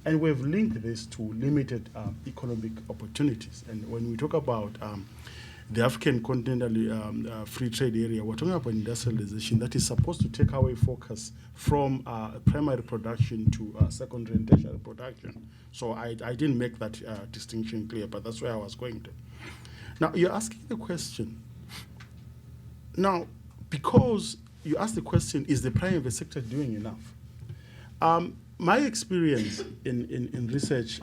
And we've linked this to limited economic opportunities. And when we talk about the African continental free trade area, we're talking about industrialization that is supposed to take away focus from primary production to secondary and tertiary production. So I didn't make that distinction clear, but that's where I was going to. Now, you're asking the question. Now, because you asked the question, is the private sector doing enough? My experience in research,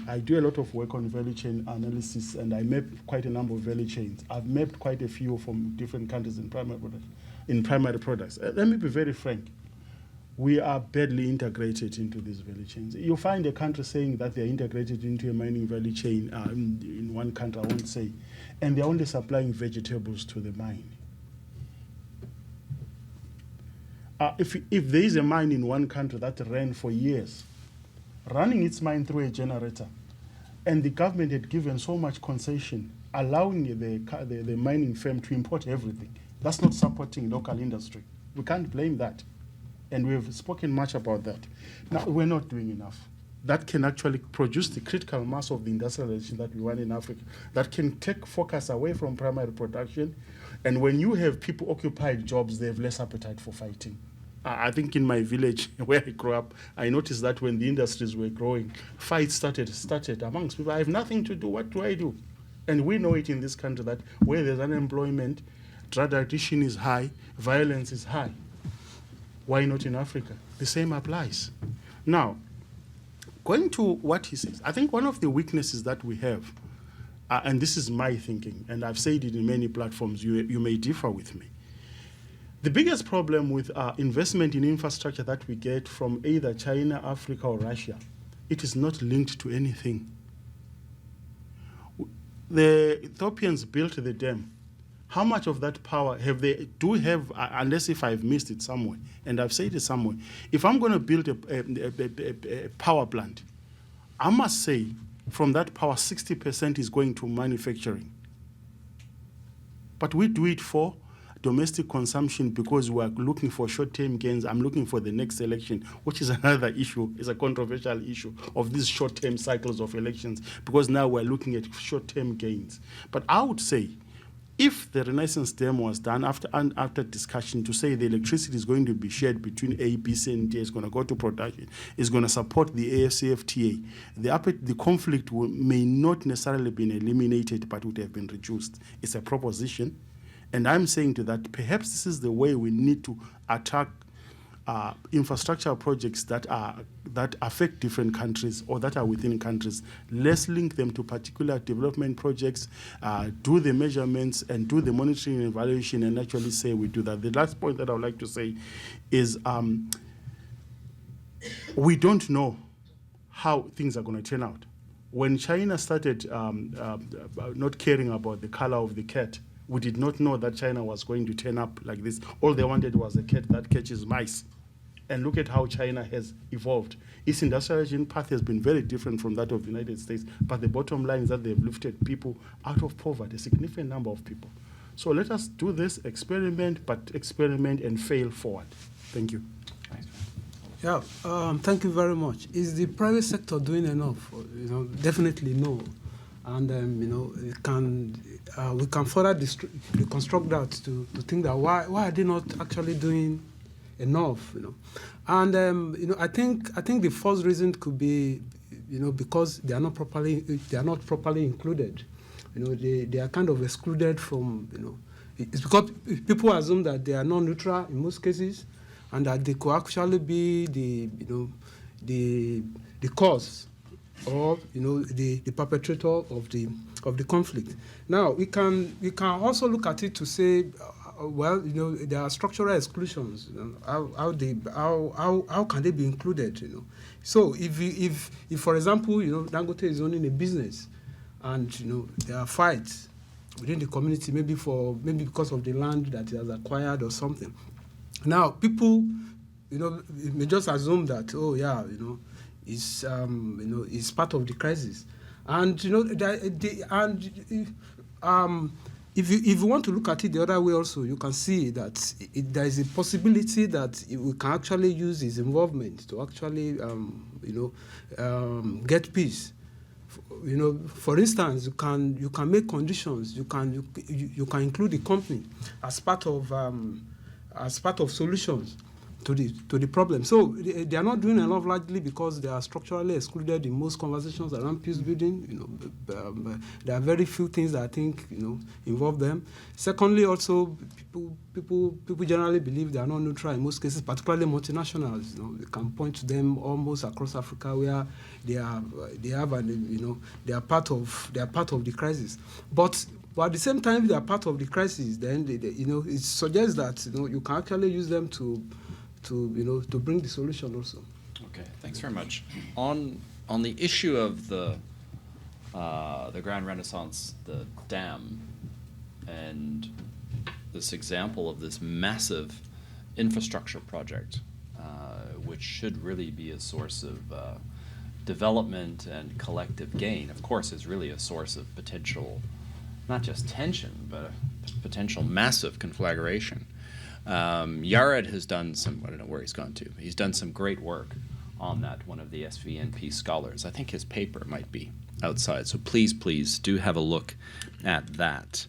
I do a lot of work on value chain analysis, and I map quite a number of value chains. I've mapped quite a few from different countries in primary products. Let me be very frank. We are badly integrated into these value chains. You find a country saying that they're integrated into a mining value chain in one country, I won't say, and they're only supplying vegetables to the mine. If there is a mine in one country that ran for years, running its mine through a generator, and the government had given so much concession, allowing the mining firm to import everything, that's not supporting local industry. We can't blame that. And we've spoken much about that. Now, we're not doing enough. That can actually produce the critical mass of the industrialization that we want in Africa, that can take focus away from primary production. And when you have people occupied jobs, they have less appetite for fighting. I think in my village where I grew up, I noticed that when the industries were growing, fights started amongst people. I have nothing to do. What do I do? And we know it in this country that where there's unemployment, drug addiction is high, violence is high. Why not in Africa? The same applies. Now, going to what he says, I think one of the weaknesses that we have, and this is my thinking, and I've said it in many platforms, you may differ with me. The biggest problem with investment in infrastructure that we get from either China, Africa, or Russia, it is not linked to anything. The Ethiopians built the dam. How much of that power do have, unless if I've missed it somewhere, and I've said it somewhere, if I'm going to build a power plant, I must say from that power, 60% is going to manufacturing. But we do it for domestic consumption because we are looking for short-term gains. I'm looking for the next election, which is another issue, is a controversial issue of these short-term cycles of elections, because now we're looking at short-term gains. But I would say, if the Renaissance Dam was done after discussion to say the electricity is going to be shared between A, B, C, and D, is going to go to production, is going to support the AFCFTA, the conflict may not necessarily been eliminated, but would have been reduced. It's a proposition. And I'm saying to that, perhaps this is the way we need to attack infrastructure projects that affect different countries or that are within countries. Let's link them to particular development projects, do the measurements and do the monitoring and evaluation, and actually say we do that. The last point that I would like to say is we don't know how things are going to turn out. When China started not caring about the color of the cat, we did not know that China was going to turn up like this. All they wanted was a cat that catches mice. And look at how China has evolved. Its industrialization path has been very different from that of the United States, but the bottom line is that they've lifted people out of poverty, a significant number of people. So let us do this experiment, but experiment and fail forward. Thank you. Yeah, thank you very much. Is the private sector doing enough? Definitely no. And we can further reconstruct that to think that why are they not actually doing enough? And I think the first reason could be because they are not properly included. They are kind of excluded from it's because people assume that they are non-neutral in most cases, and that they could actually be the cause or the perpetrator of the conflict. Now we can also look at it to say, there are structural exclusions. How can they be included? So if for example Dangote is owning a business, and there are fights within the community, maybe because of the land that he has acquired or something. Now, people, may just assume that, it's part of the crisis, and if you want to look at it the other way, also, you can see that there is a possibility that we can actually use his involvement to actually, get peace. For instance, you can make conditions. You can include the company as part of solutions to the problem. So they are not doing enough, largely because they are structurally excluded in most conversations around peace building. There are very few things that I think involve them. Secondly, also people generally believe they are not neutral in most cases, particularly multinationals. We can point to them almost across Africa where they are part of the crisis. But at the same time, they are part of the crisis. Then it suggests that you can actually use them to bring the solution also. Okay, thanks very much. On the issue of the Grand Renaissance, the dam, and this example of this massive infrastructure project, which should really be a source of development and collective gain, of course, is really a source of potential, not just tension, but potential massive conflagration. Yared has done some, I don't know where he's gone to, he's done some great work on that, one of the SVNP scholars. I think his paper might be outside, so please do have a look at that.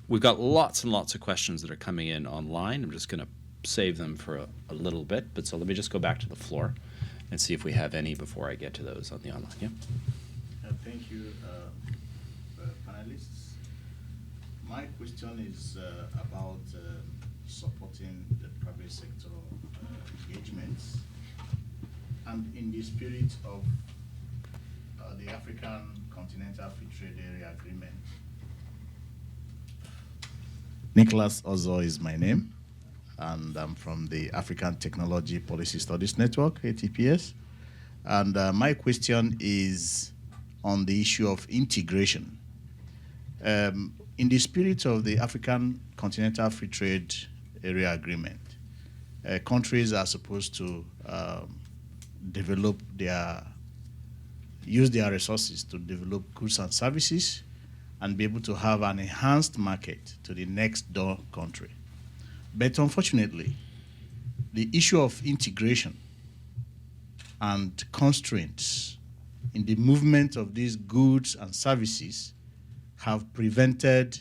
We've got lots and lots of questions that are coming in online. I'm just going to save them for a little bit, but so let me just go back to the floor and see if we have any before I get to those on the online. Yeah? Thank you, panelists. My question is about supporting the private sector engagements, and in the spirit of the African Continental Free Trade Area Agreement. Nicholas Ozo is my name, and I'm from the African Technology Policy Studies Network, ATPS. And my question is on the issue of integration. In the spirit of the African Continental Free Trade Area Agreement, countries are supposed to use their resources to develop goods and services and be able to have an enhanced market to the next door country. But unfortunately, the issue of integration and constraints in the movement of these goods and services have prevented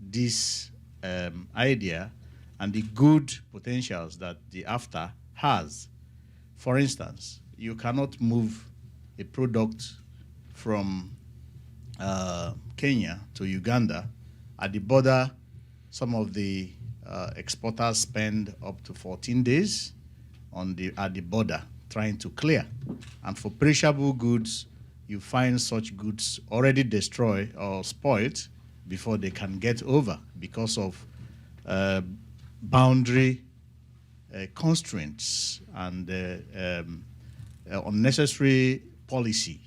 this idea and the good potentials that the AFTA has. For instance, you cannot move a product from Kenya to Uganda. At the border, some of the exporters spend up to 14 days at the border trying to clear. And for perishable goods, you find such goods already destroyed or spoiled before they can get over because of boundary constraints and unnecessary policy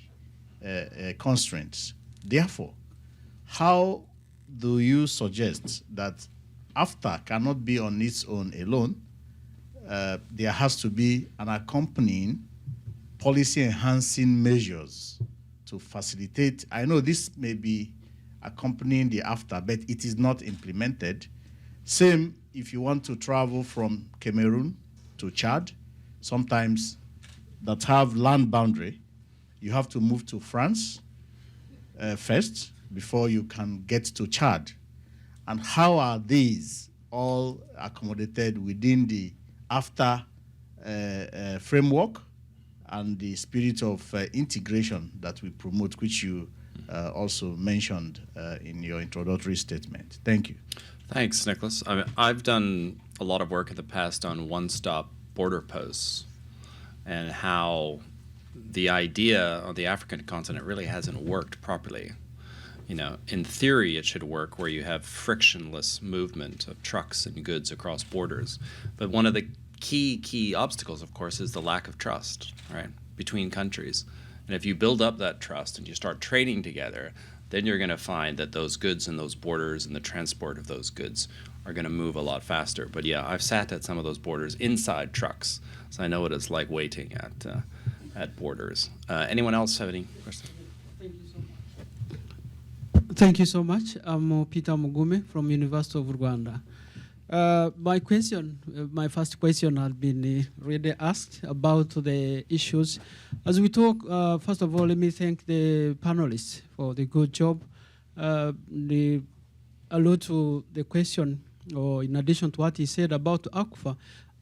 constraints. Therefore, how do you suggest that AFTA cannot be on its own alone? There has to be an accompanying policy-enhancing measures to facilitate. I know this may be accompanying the AFTA, but it is not implemented. Same if you want to travel from Cameroon to Chad, sometimes that have land boundary, you have to move to France first before you can get to Chad. And how are these all accommodated within the AFTA framework and the spirit of integration that we promote, which you also mentioned in your introductory statement? Thank you. Thanks, Nicholas. I've done a lot of work in the past on one-stop border posts and how the idea on the African continent really hasn't worked properly. You know, in theory, it should work where you have frictionless movement of trucks and goods across borders. But one of the key obstacles, of course, is the lack of trust, right, between countries. And if you build up that trust and you start trading together, then you're going to find that those goods and those borders and the transport of those goods are going to move a lot faster. But yeah, I've sat at some of those borders inside trucks, so I know what it's like waiting at borders. Anyone else have any questions? Thank you so much. I'm Peter Mugume from University of Rwanda. My question, my first question has been already asked about the issues. As we talk, first of all, let me thank the panelists for the good job. The allude to the question, or in addition to what he said about ACFA,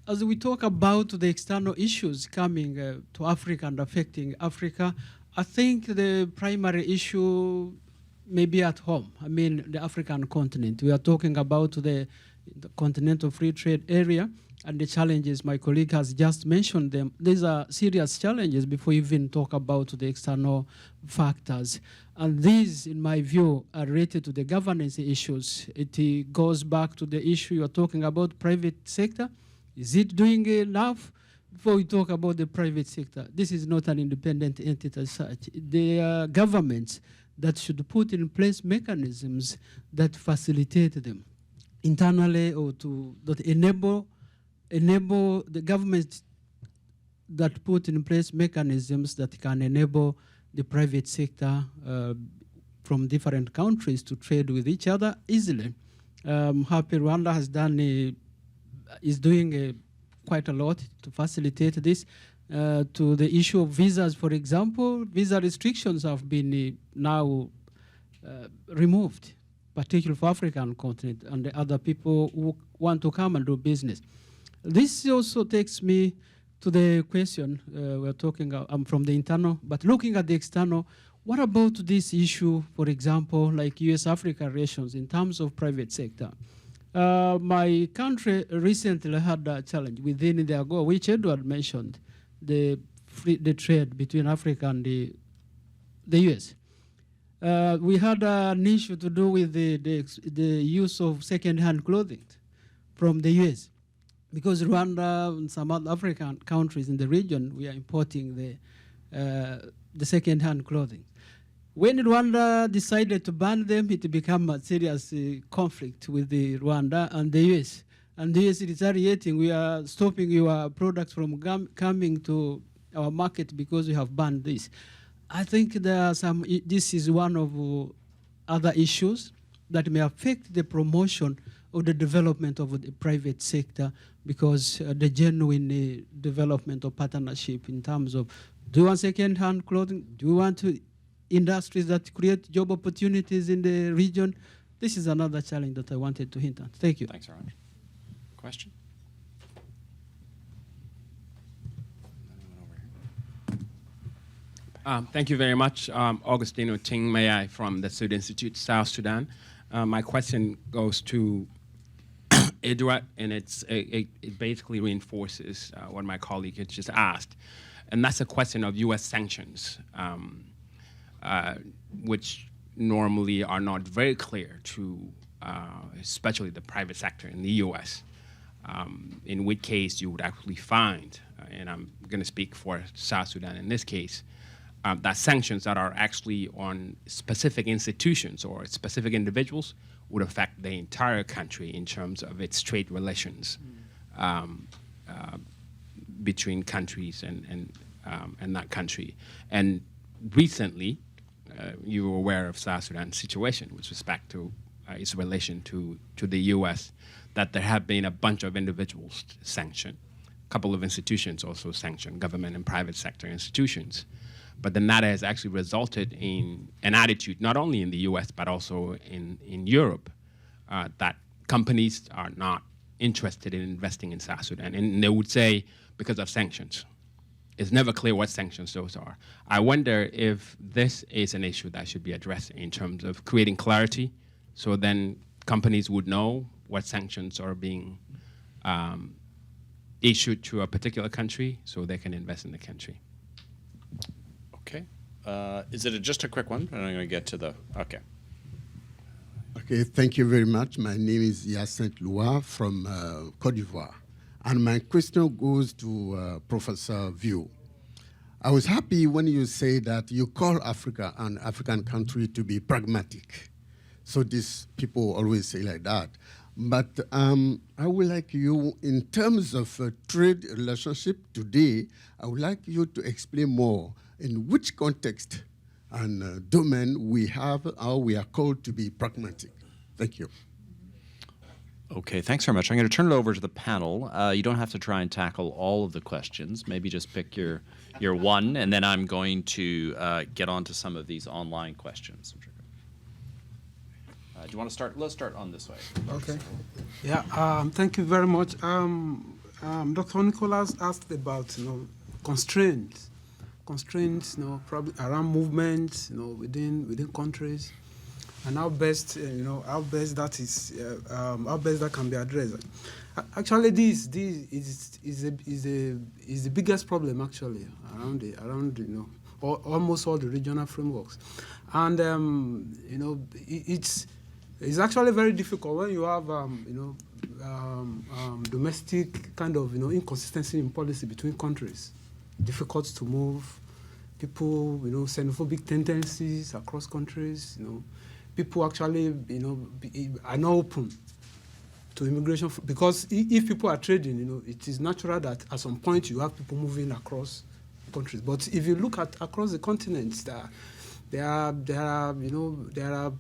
as we talk about the external issues coming to Africa and affecting Africa, I think the primary issue may be at home. I mean, the African continent. We are talking about the continental free trade area and the challenges. My colleague has just mentioned them. These are serious challenges before we even talk about the external factors. And these, in my view, are related to the governance issues. It goes back to the issue you're talking about, private sector. Is it doing enough? Before we talk about the private sector, this is not an independent entity as such. They are governments that should put in place mechanisms that facilitate them internally, or that enable the government that put in place mechanisms that can enable the private sector from different countries to trade with each other easily. Happy Rwanda has done is doing quite a lot to facilitate this. To the issue of visas, for example, visa restrictions have been now removed, particularly for African continent and the other people who want to come and do business. This also takes me to the question we're talking about from the internal, but looking at the external, what about this issue, for example, like US-Africa relations in terms of private sector? My country recently had a challenge within the AGOA, which Edward mentioned, the trade between Africa and the US. We had an issue to do with the use of second-hand clothing from the US, because Rwanda and some other African countries in the region, we are importing the second-hand clothing. When Rwanda decided to ban them, it became a serious conflict with the Rwanda and the US. And the US retaliating, we are stopping your products from coming to our market because we have banned this. I think there are this is one of other issues that may affect the promotion of the development of the private sector, because the genuine development of partnership in terms of, do you want second-hand clothing? Do you want industries that create job opportunities in the region? This is another challenge that I wanted to hint at. Thank you. Thanks very much. Question? Thank you very much. Augustino Ting Mayai from the Sud Institute, South Sudan. My question goes to it basically reinforces what my colleague had just asked, and that's a question of U.S. sanctions, which normally are not very clear to especially the private sector in the U.S., in which case you would actually find, and I'm going to speak for South Sudan in this case, that sanctions that are actually on specific institutions or specific individuals would affect the entire country in terms of its trade relations between countries and that country. And recently, you were aware of South Sudan's situation with respect to its relation to the U.S., that there have been a bunch of individuals sanctioned, a couple of institutions also sanctioned, government and private sector institutions. But then that has actually resulted in an attitude, not only in the U.S., but also in Europe, that companies are not interested in investing in South Sudan. And they would say, because of sanctions. It's never clear what sanctions those are. I wonder if this is an issue that should be addressed in terms of creating clarity, so then companies would know what sanctions are being issued to a particular country, so they can invest in the country. Okay. Is it just a quick one? I'm going to get to the, okay. Okay, thank you very much. My name is Yacinthe Loua from Côte d'Ivoire. And my question goes to Professor View. I was happy when you say that you call Africa an African country to be pragmatic. So these people always say like that. But I would like you, in terms of trade relationship today, I would like you to explain more in which context and domain we have, how we are called to be pragmatic. Thank you. Okay, thanks very much. I'm going to turn it over to the panel. You don't have to try and tackle all of the questions. Maybe just pick your one, and then I'm going to get on to some of these online questions. Do you want to start? Let's start on this way. Okay. Yeah. Thank you very much. Dr. Nicholas asked about constraints, probably around movements, within countries, and how best that is how best that can be addressed. Actually, this is the biggest problem actually around almost all the regional frameworks, and it's actually very difficult when you have domestic kind of inconsistency in policy between countries. Difficult to move. People, xenophobic tendencies across countries. People actually, are not open to immigration because if people are trading, it is natural that at some point you have people moving across countries. But if you look at across the continents, there are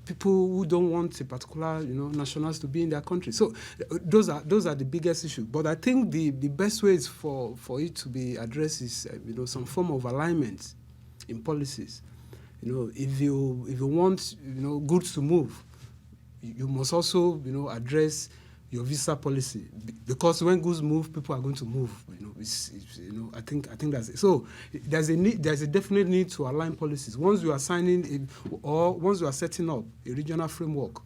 people who don't want a particular nationals to be in their country. So those are the biggest issues. But I think the best ways for it to be addressed is some form of alignment in policies. If you want goods to move, you must also address your visa policy, because when goods move, people are going to move. I think that's it. So there's a definite need to align policies. Once you are once you are setting up a regional framework,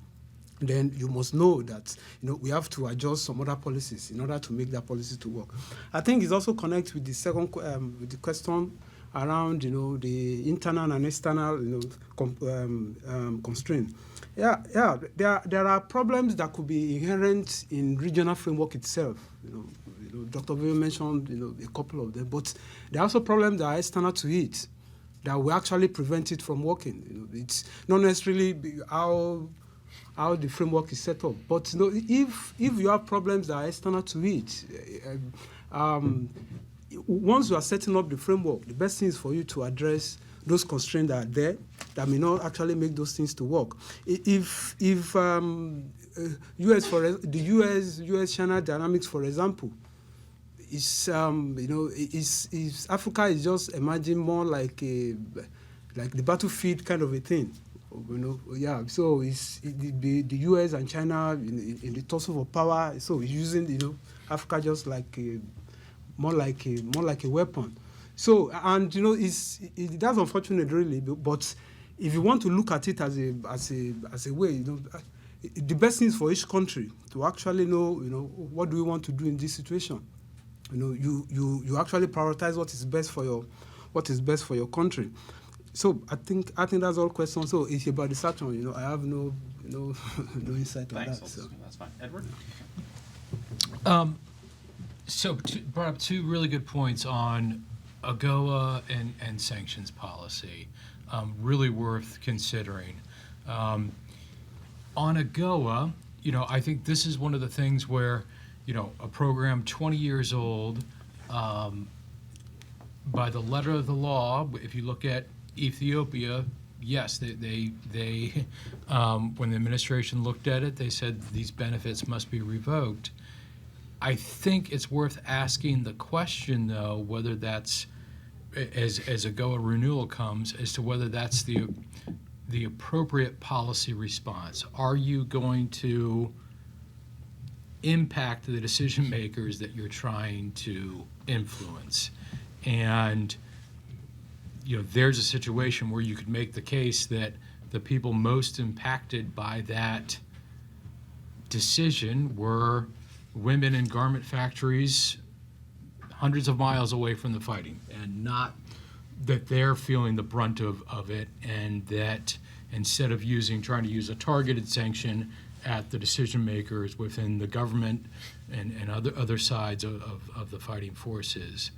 then you must know that we have to adjust some other policies in order to make that policy to work. I think it's also connected with the second with the question around the internal and external constraint. Yeah. There are problems that could be inherent in regional framework itself. Dr. Vio mentioned a couple of them, but there are also problems that are external to it that will actually prevent it from working. It's not necessarily how the framework is set up, but if you have problems that are external to it, once you are setting up the framework, the best thing is for you to address those constraints that are there that may not actually make those things to work. If US-China dynamics, for example, is Africa is just emerging more like the battlefield kind of a thing. So it's the US and China in the tussle of power. So it's using Africa just like more like a weapon. So that's unfortunate really. But if you want to look at it as a way, the best thing is for each country to actually know, what do we want to do in this situation. You actually prioritize what is best for your country. So I think that's all questions. So it's about the Saturn. I have no insight on that. So. That's fine. Edward? So brought up two really good points on AGOA and sanctions policy, really worth considering. On AGOA, I think this is one of the things where, a program 20 years old, by the letter of the law, if you look at Ethiopia, yes, they when the administration looked at it, they said these benefits must be revoked. I think it's worth asking the question, though, whether that's, as AGOA renewal comes, as to whether that's the appropriate policy response. Are you going to impact the decision makers that you're trying to influence? And there's a situation where you could make the case that the people most impacted by that decision were women in garment factories hundreds of miles away from the fighting, and not that they're feeling the brunt of it, and that instead of trying to use a targeted sanction at the decision makers within the government and other sides of the fighting forces.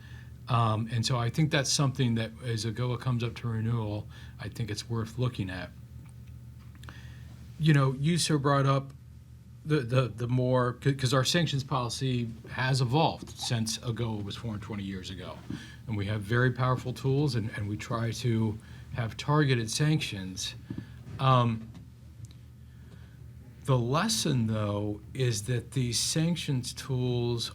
And so I think that's something that, as AGOA comes up to renewal, I think it's worth looking at. You, sir, brought up the more, because our sanctions policy has evolved since AGOA was formed 20 years ago. And we have very powerful tools, and we try to have targeted sanctions. The lesson, though, is that these sanctions tools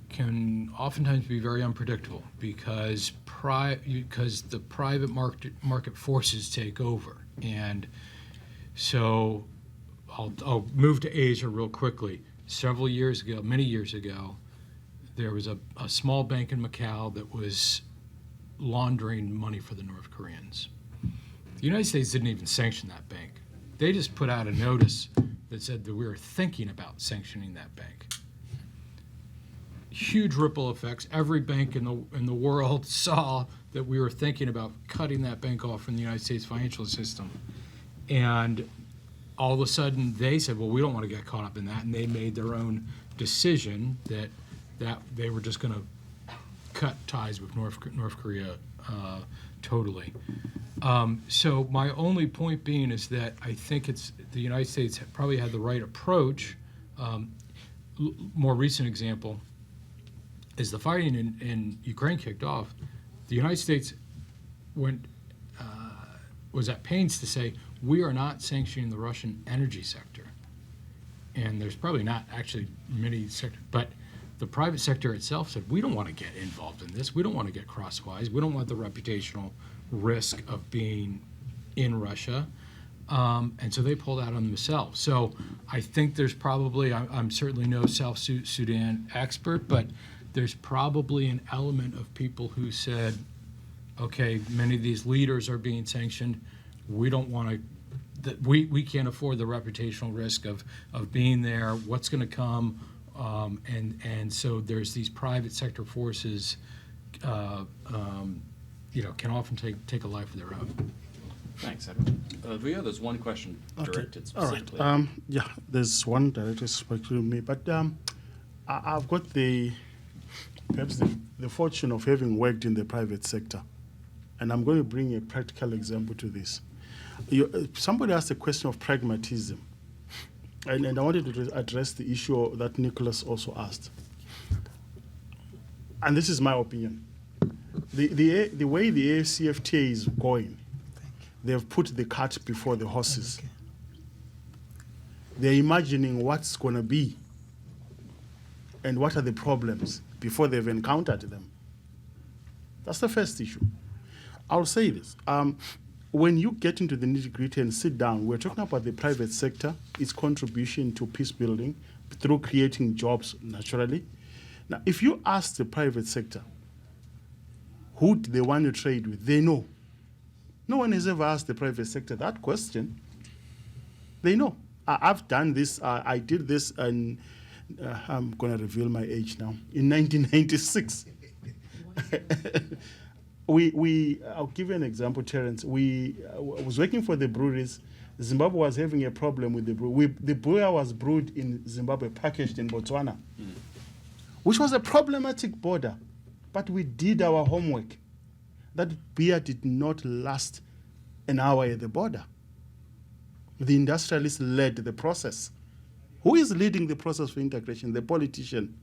can oftentimes be very unpredictable because the private market forces take over. And so I'll move to Asia real quickly. Many years ago, there was a small bank in Macau that was laundering money for the North Koreans. The United States didn't even sanction that bank. They just put out a notice that said that we were thinking about sanctioning that bank. Huge ripple effects. Every bank in the world saw that we were thinking about cutting that bank off from the United States financial system. And all of a sudden they said, well, we don't want to get caught up in that, and they made their own decision that they were just going to cut ties with North Korea totally. So my only point being is that I think the United States probably had the right approach. More recent example is the fighting in Ukraine kicked off. The United States was at pains to say, we are not sanctioning the Russian energy sector. And there's probably not actually many sectors, but the private sector itself said, we don't want to get involved in this. We don't want to get crosswise. We don't want the reputational risk of being in Russia. And so they pulled out on themselves. So I think there's probably, I'm certainly no South Sudan expert, but there's probably an element of people who said, okay, many of these leaders are being sanctioned. We don't want to, we can't afford the reputational risk of being there. What's going to come? And so there's these private sector forces, can often take a life of their own. Thanks, Edward. Via, there's one question directed specifically. All right. There's one directed specifically to me, but I've got perhaps the fortune of having worked in the private sector, and I'm going to bring a practical example to this. Somebody asked a question of pragmatism, and I wanted to address the issue that Nicholas also asked. And this is my opinion. The way the AFCFTA is going, they've put the cart before the horses. Okay. They're imagining what's going to be and what are the problems before they've encountered them. That's the first issue. I'll say this. When you get into the nitty-gritty and sit down, we're talking about the private sector, its contribution to peace building through creating jobs naturally. Now, if you ask the private sector who do they want to trade with, they know. No one has ever asked the private sector that question. They know. I've done this. I did this, and I'm going to reveal my age now. In 1996, I'll give you an example, Terence. I was working for the breweries. Zimbabwe was having a problem with the brew. The beer was brewed in Zimbabwe, packaged in Botswana, which was a problematic border. But we did our homework. That beer did not last an hour at the border. The industrialists led the process. Who is leading the process for integration? The politician.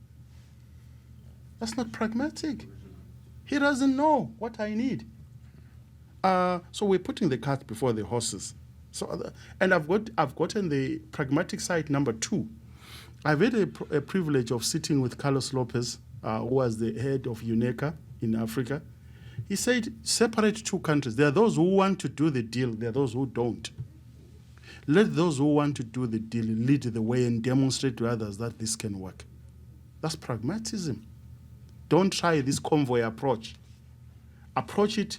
That's not pragmatic. He doesn't know what I need. So we're putting the cart before the horses. And I've gotten the pragmatic side number 2. I've had a privilege of sitting with Carlos Lopez, who was the head of UNECA in Africa. He said, separate 2 countries. There are those who want to do the deal. There are those who don't. Let those who want to do the deal lead the way and demonstrate to others that this can work. That's pragmatism. Don't try this convoy approach. Approach it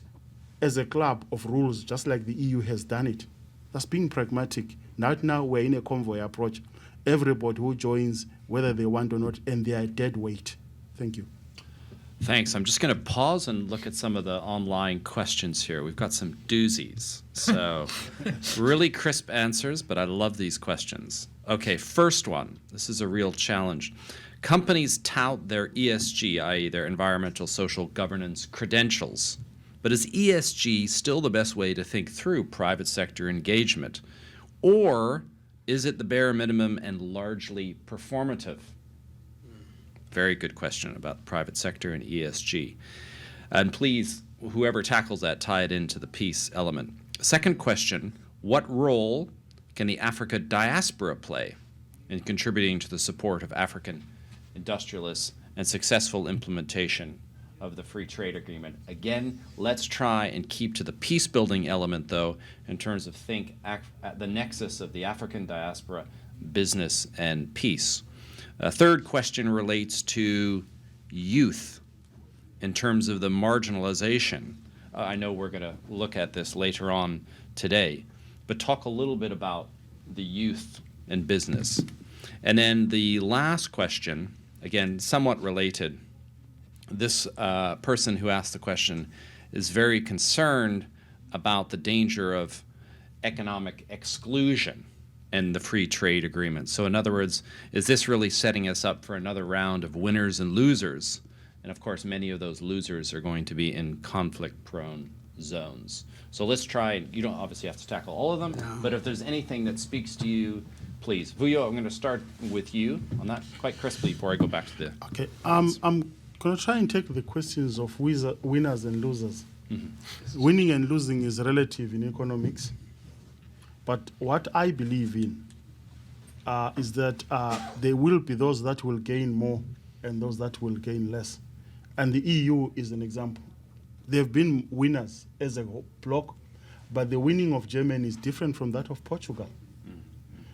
as a club of rules, just like the EU has done it. That's being pragmatic. Now we're in a convoy approach. Everybody who joins, whether they want or not, and they are dead weight. Thank you. Thanks. I'm just going to pause and look at some of the online questions here. We've got some doozies. So really crisp answers, but I love these questions. Okay, first one. This is a real challenge. Companies tout their ESG, i.e. their environmental, social, governance credentials. But is ESG still the best way to think through private sector engagement? Or is it the bare minimum and largely performative? Very good question about private sector and ESG. And please, whoever tackles that, tie it into the peace element. Second question, what role can the Africa diaspora play in contributing to the support of African industrialists and successful implementation of the free trade agreement? Again, let's try and keep to the peace building element, though, in terms of the nexus of the African diaspora, business, and peace. A third question relates to youth in terms of the marginalization. I know we're going to look at this later on today, but talk a little bit about the youth and business. And then the last question, again, somewhat related. This person who asked the question is very concerned about the danger of economic exclusion and the free trade agreement. So in other words, is this really setting us up for another round of winners and losers? And of course, many of those losers are going to be in conflict-prone zones. So let's try, you don't obviously have to tackle all of them, but if there's anything that speaks to you, please. Vuyo, I'm going to start with you on that quite crisply before I go back to the... Okay, I'm going to try and take the questions of winners and losers. Mm-hmm. Winning and losing is relative in economics. But what I believe in is that there will be those that will gain more and those that will gain less. And the EU is an example. They've been winners as a bloc, but the winning of Germany is different from that of Portugal. Mm-hmm.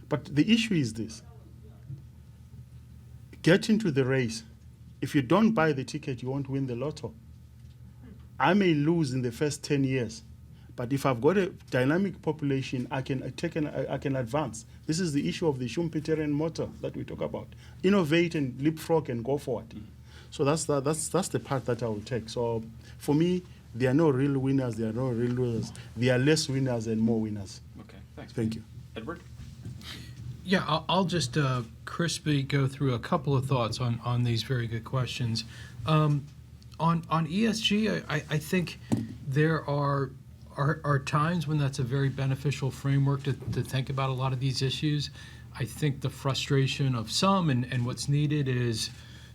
But the issue is this. Get into the race. If you don't buy the ticket, you won't win the lotto. I may lose in the first 10 years. But if I've got a dynamic population, I can advance. This is the issue of the Schumpeterian model that we talk about. Innovate and leapfrog and go forward. Mm. So that's the part that I will take. So for me, there are no real winners, there are no real losers. There are less winners and more winners. Okay, thanks. Thank you. Edward? Yeah, I'll just crisply go through a couple of thoughts on these very good questions. On ESG, I think there are times when that's a very beneficial framework to think about a lot of these issues. I think the frustration of some and what's needed is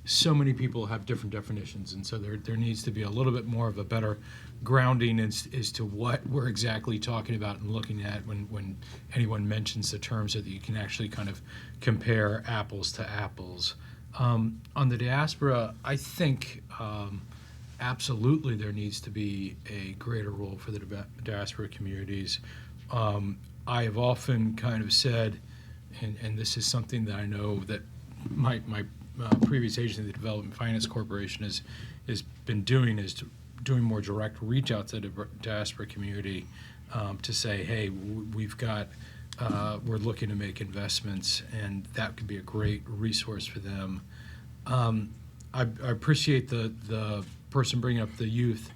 so many people have different definitions, and so there needs to be a little bit more of a better grounding as to what we're exactly talking about and looking at when anyone mentions the terms so that you can actually kind of compare apples to apples. On the diaspora, I think absolutely there needs to be a greater role for the diaspora communities. I have often kind of said, and this is something that I know that my previous agency, the Development Finance Corporation, has been doing, is doing more direct reach out to the diaspora community to say, hey, we've got were looking to make investments, and that could be a great resource for them. I appreciate the person bringing up the youth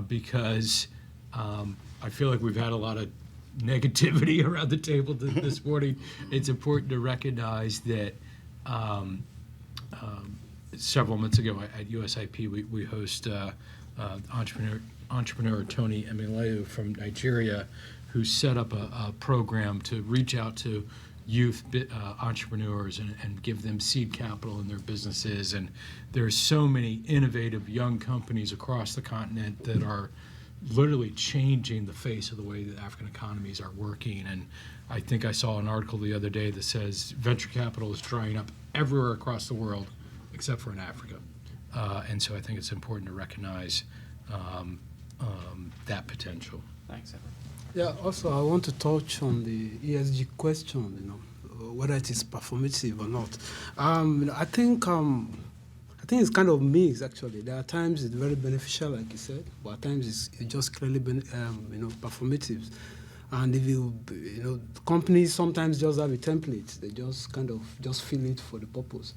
because I feel like we've had a lot of negativity around the table this morning. It's important to recognize that several months ago at USIP, we host entrepreneur Tony Emileu from Nigeria, who set up a program to reach out to youth entrepreneurs and give them seed capital in their businesses. And there's so many innovative young companies across the continent that are literally changing the face of the way that African economies are working. And I think I saw an article the other day that says venture capital is drying up everywhere across the world except for in Africa. And so I think it's important to recognize that potential. Thanks, Edward. Yeah, also I want to touch on the ESG question, whether it is performative or not. I think it's kind of mixed, actually. There are times it's very beneficial, like you said, but at times it's just clearly performative. And if companies sometimes just have a template, they just kind of just fill it for the purpose.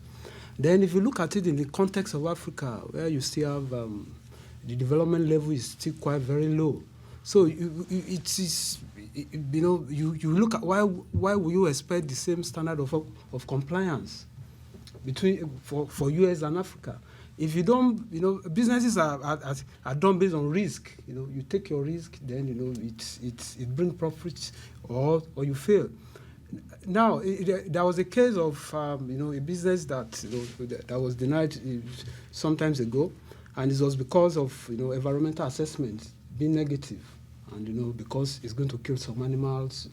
Then if you look at it in the context of Africa, where you still have the development level is still quite very low. So you look at why will you expect the same standard of compliance for US and Africa? If you don't, businesses are done based on risk. You take your risk, then it brings profits, or you fail. Now there was a case of a business that was denied some time ago, and it was because of environmental assessment being negative, and because it's going to kill some animals.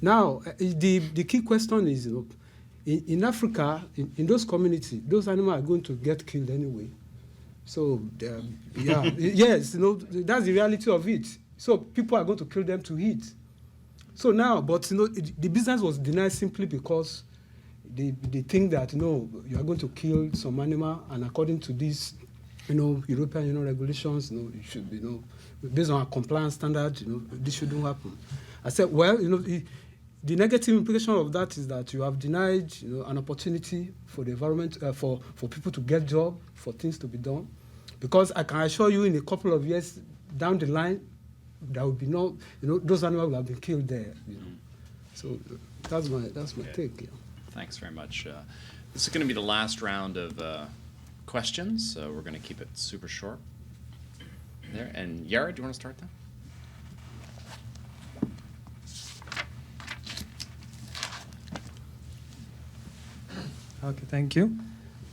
Now the key question is, in Africa, in those communities, those animals are going to get killed anyway. So yes, that's the reality of it. So people are going to kill them to eat. So now, but the business was denied simply because they think that you are going to kill some animal, and according to these European Union regulations, it should be based on our compliance standards, this shouldn't happen. I said, well, the negative implication of that is that you have denied an opportunity for the environment, for people to get jobs, for things to be done, because I can assure you, in a couple of years down the line, there will be those animals will have been killed there. So that's my take. Yeah. Thanks very much. This is going to be the last round of questions, so we're going to keep it super short. There, and Yara, do you want to start then? Okay, thank you.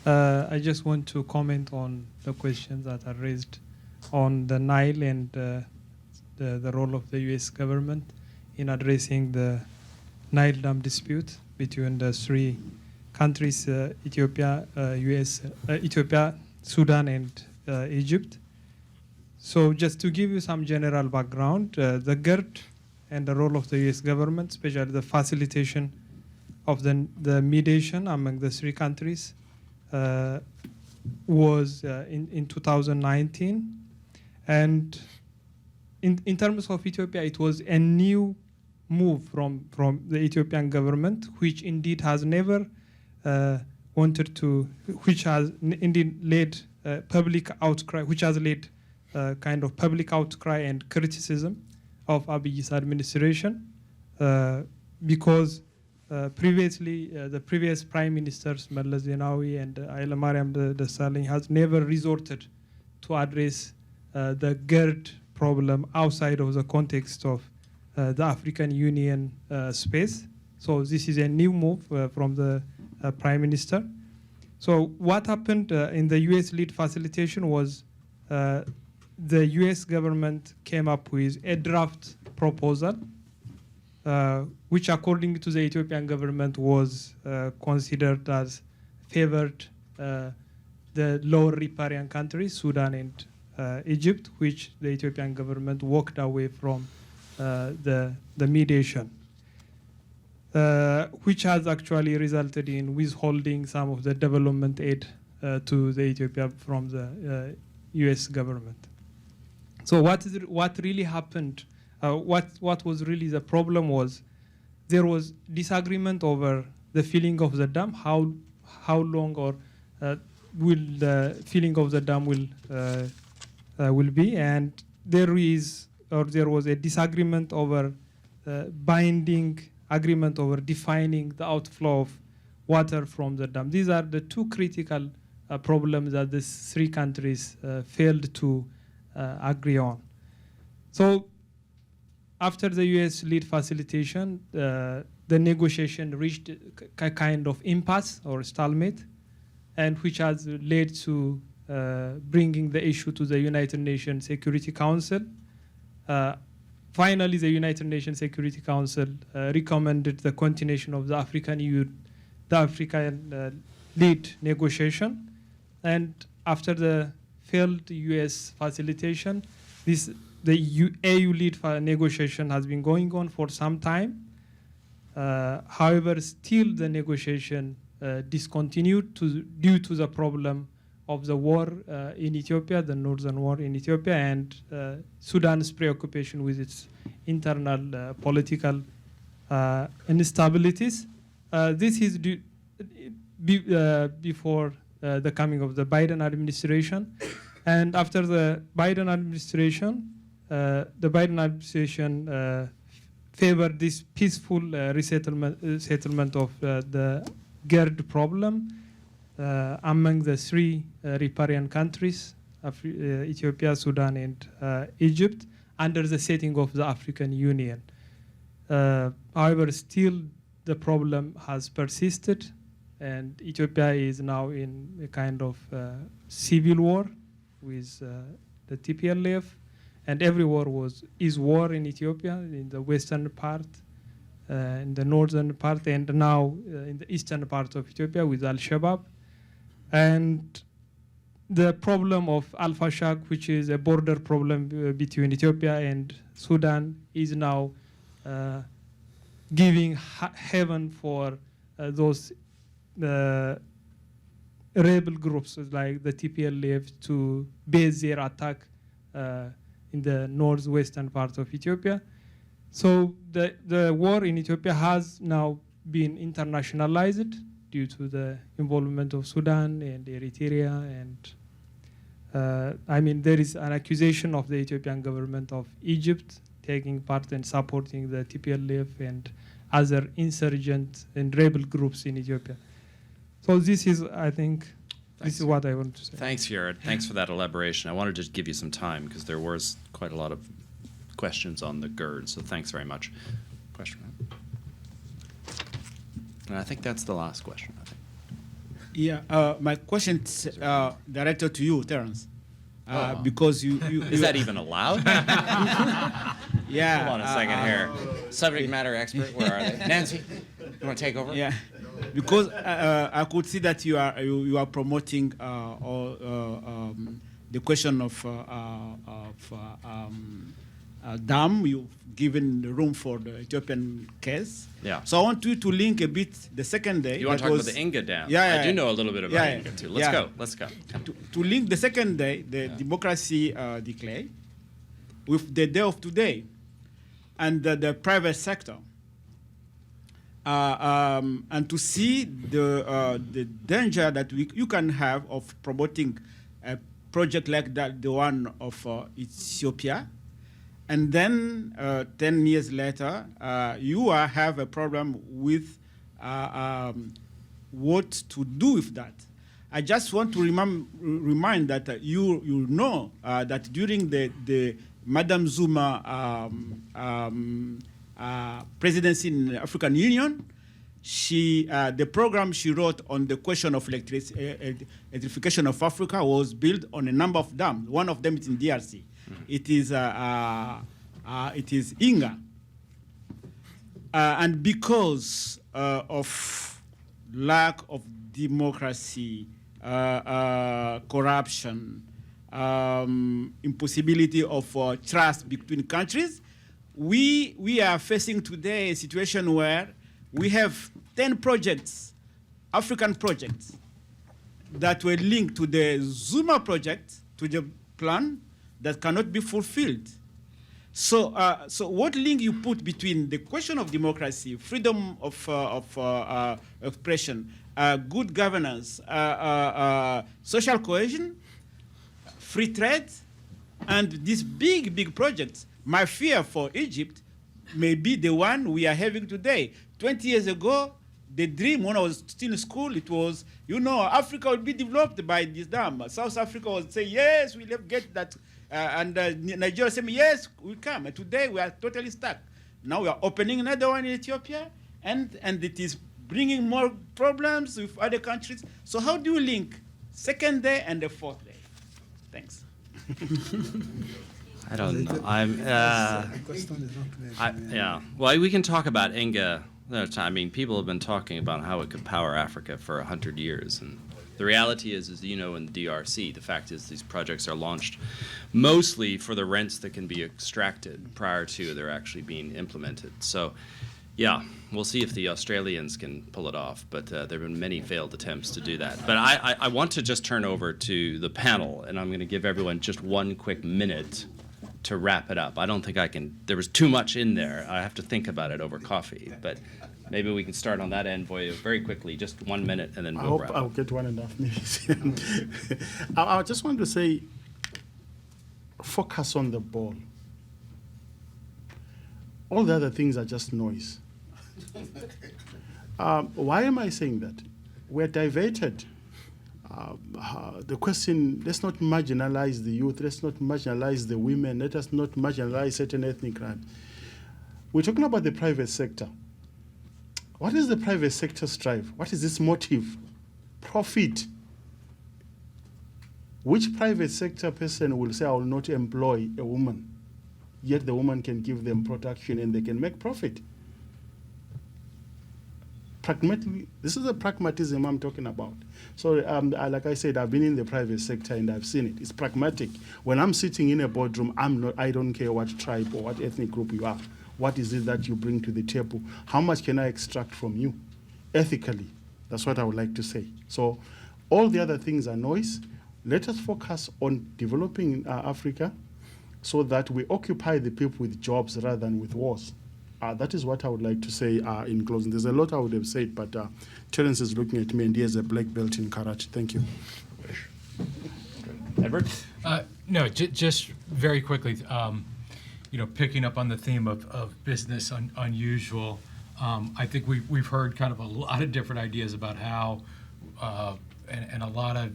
I just want to comment on the questions that are raised on the Nile and the role of the U.S. government in addressing the Nile Dam dispute between the three countries, Ethiopia, Sudan, and Egypt. So just to give you some general background, the GERD and the role of the U.S. government, especially the facilitation of the mediation among the three countries, was in 2019. And in terms of Ethiopia, it was a new move from the Ethiopian government, which indeed has never which has indeed led public outcry, which has led kind of public outcry and criticism of Abiy's administration, because previously the previous prime ministers, Meles Zenawi and Hailemariam Desalegn, has never resorted to address the GERD problem outside of the context of the African Union space. So this is a new move from the prime minister. So what happened in the US lead facilitation was the US government came up with a draft proposal, which according to the Ethiopian government was considered as favored the lower riparian countries, Sudan and Egypt, which the Ethiopian government walked away from the mediation, which has actually resulted in withholding some of the development aid to the Ethiopia from the US government. So what really happened what was really the problem was there was disagreement over the filling of the dam, how long or will the filling of the dam will be, and there was a disagreement over binding agreement over defining the outflow of water from the dam. These are the two critical problems that the three countries failed to agree on. So after the US lead facilitation, the negotiation reached a kind of impasse or stalemate, and which has led to bringing the issue to the United Nations Security Council. Finally, the United Nations Security Council recommended the continuation of the African lead negotiation. And after the failed US facilitation, the AU lead negotiation has been going on for some time. However, still the negotiation discontinued due to the problem of the war in Ethiopia, the northern war in Ethiopia, and Sudan's preoccupation with its internal political instabilities. This is before the coming of the Biden administration. And after the Biden administration, favored this peaceful settlement of the GERD problem among the three riparian countries, Ethiopia, Sudan, and Egypt, under the setting of the African Union. However, still the problem has persisted, and Ethiopia is now in a kind of civil war with the TPLF, and every war is war in Ethiopia, in the western part, in the northern part, and now in the eastern part of Ethiopia with Al-Shabaab. And the problem of Al-Fashaq, which is a border problem between Ethiopia and Sudan, is now giving heaven for those rebel groups like the TPLF to base their attack in the northwestern part of Ethiopia. So the war in Ethiopia has now been internationalized due to the involvement of Sudan and Eritrea, and I mean there is an accusation of the Ethiopian government of Egypt taking part and supporting the TPLF and other insurgent and rebel groups in Ethiopia. So this is, I think, this is what I want to say. Thanks, Jared. Thanks for that elaboration. I wanted to give you some time because there was quite a lot of questions on the GERD, so thanks very much. Question? And I think that's the last question, I think. Yeah, my question is directed to you, Terence. Because you Is that even allowed? Yeah. Hold on a second here. Subject matter expert, where are they? Nancy, you want to take over? Yeah, because I could see that you are promoting the question of dam. You've given the room for the Ethiopian case. Yeah. So I want you to link a bit the second day. You want to talk about the Inga Dam? Yeah, I do know a little bit about Inga too. Let's go. Let's go. To link the second day, the democracy declare, with the day of today, and the private sector, and to see the danger that you can have of promoting a project like that, the one of Ethiopia, and then 10 years later, you have a problem with what to do with that. I just want to remind that you know that during the Madam Zuma presidency in the African Union, the program she wrote on the question of electrification of Africa was built on a number of dams. One of them is in DRC. It is Inga. And because of lack of democracy, corruption, impossibility of trust between countries, we are facing today a situation where we have 10 projects, African projects, that were linked to the Zuma project, to the plan, that cannot be fulfilled. So, so what link you put between the question of democracy, freedom of expression, good governance, social cohesion, free trade, and these big projects? My fear for Egypt may be the one we are having today. 20 years ago, the dream when I was still in school, it was, you know, Africa will be developed by this dam. South Africa would say, yes, we'll get that. And Nigeria saying, yes, we come. And today we are totally stuck. Now we are opening another one in Ethiopia, and it is bringing more problems with other countries. So how do you link second day and the fourth day? Thanks. I don't know. Yeah. Well, we can talk about Enga another time. I mean, people have been talking about how it could power Africa for 100 years, and the reality is, as you know, in the DRC, the fact is these projects are launched mostly for the rents that can be extracted prior to they're actually being implemented. So, yeah, we'll see if the Australians can pull it off, but there have been many failed attempts to do that. But I want to just turn over to the panel, and I'm going to give everyone just one quick minute to wrap it up. I don't think I can, there was too much in there. I have to think about it over coffee, but maybe we can start on that end, Voyo, very quickly, just 1 minute, and then we'll wrap up. I'll get 1.5 minutes. I just want to say, focus on the ball. All the other things are just noise. Why am I saying that? We're diverted. The question, let's not marginalize the youth, let's not marginalize the women, let us not marginalize certain ethnic groups. We're talking about the private sector. What is the private sector strive? What is its motive? Profit. Which private sector person will say, I will not employ a woman, yet the woman can give them protection and they can make profit? Pragmatically, this is the pragmatism I'm talking about. So, like I said, I've been in the private sector and I've seen it. It's pragmatic. When I'm sitting in a boardroom, I don't care what tribe or what ethnic group you are. What is it that you bring to the table? How much can I extract from you? Ethically, that's what I would like to say. So, all the other things are noise. Let us focus on developing Africa so that we occupy the people with jobs rather than with wars. That is what I would like to say in closing. There's a lot I would have said, but Terence is looking at me, and he has a black belt in karate. Thank you. Edward? No, just very quickly, picking up on the theme of business unusual, I think we've heard kind of a lot of different ideas about how, and a lot of,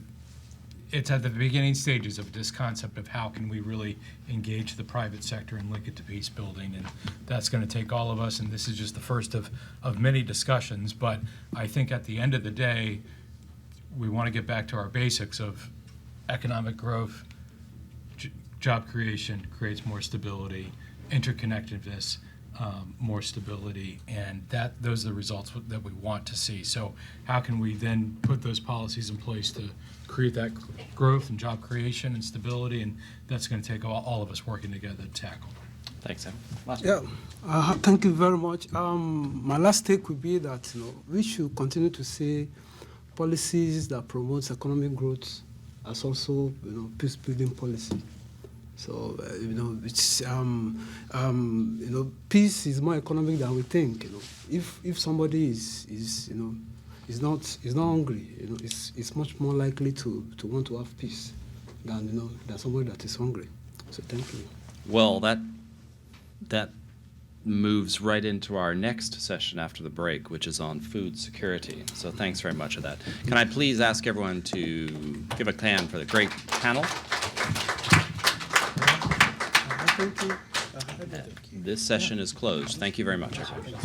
it's at the beginning stages of this concept of how can we really engage the private sector and link it to peace building, and that's going to take all of us, and this is just the first of many discussions, but I think at the end of the day, we want to get back to our basics of economic growth, job creation creates more stability, interconnectedness, more stability, and those are the results that we want to see. So how can we then put those policies in place to create that growth and job creation and stability, and that's going to take all of us working together to tackle. Thanks, Sam. Last Yeah, thank you very much. My last take would be that we should continue to see policies that promotes economic growth as also peace building policy. So it's peace is more economic than we think. If somebody is not hungry, it's much more likely to want to have peace than somebody that is hungry. So thank you. Well, that moves right into our next session after the break, which is on food security. So thanks very much for that. Can I please ask everyone to give a hand for the great panel? Thank you. This session is closed. Thank you very much, everyone.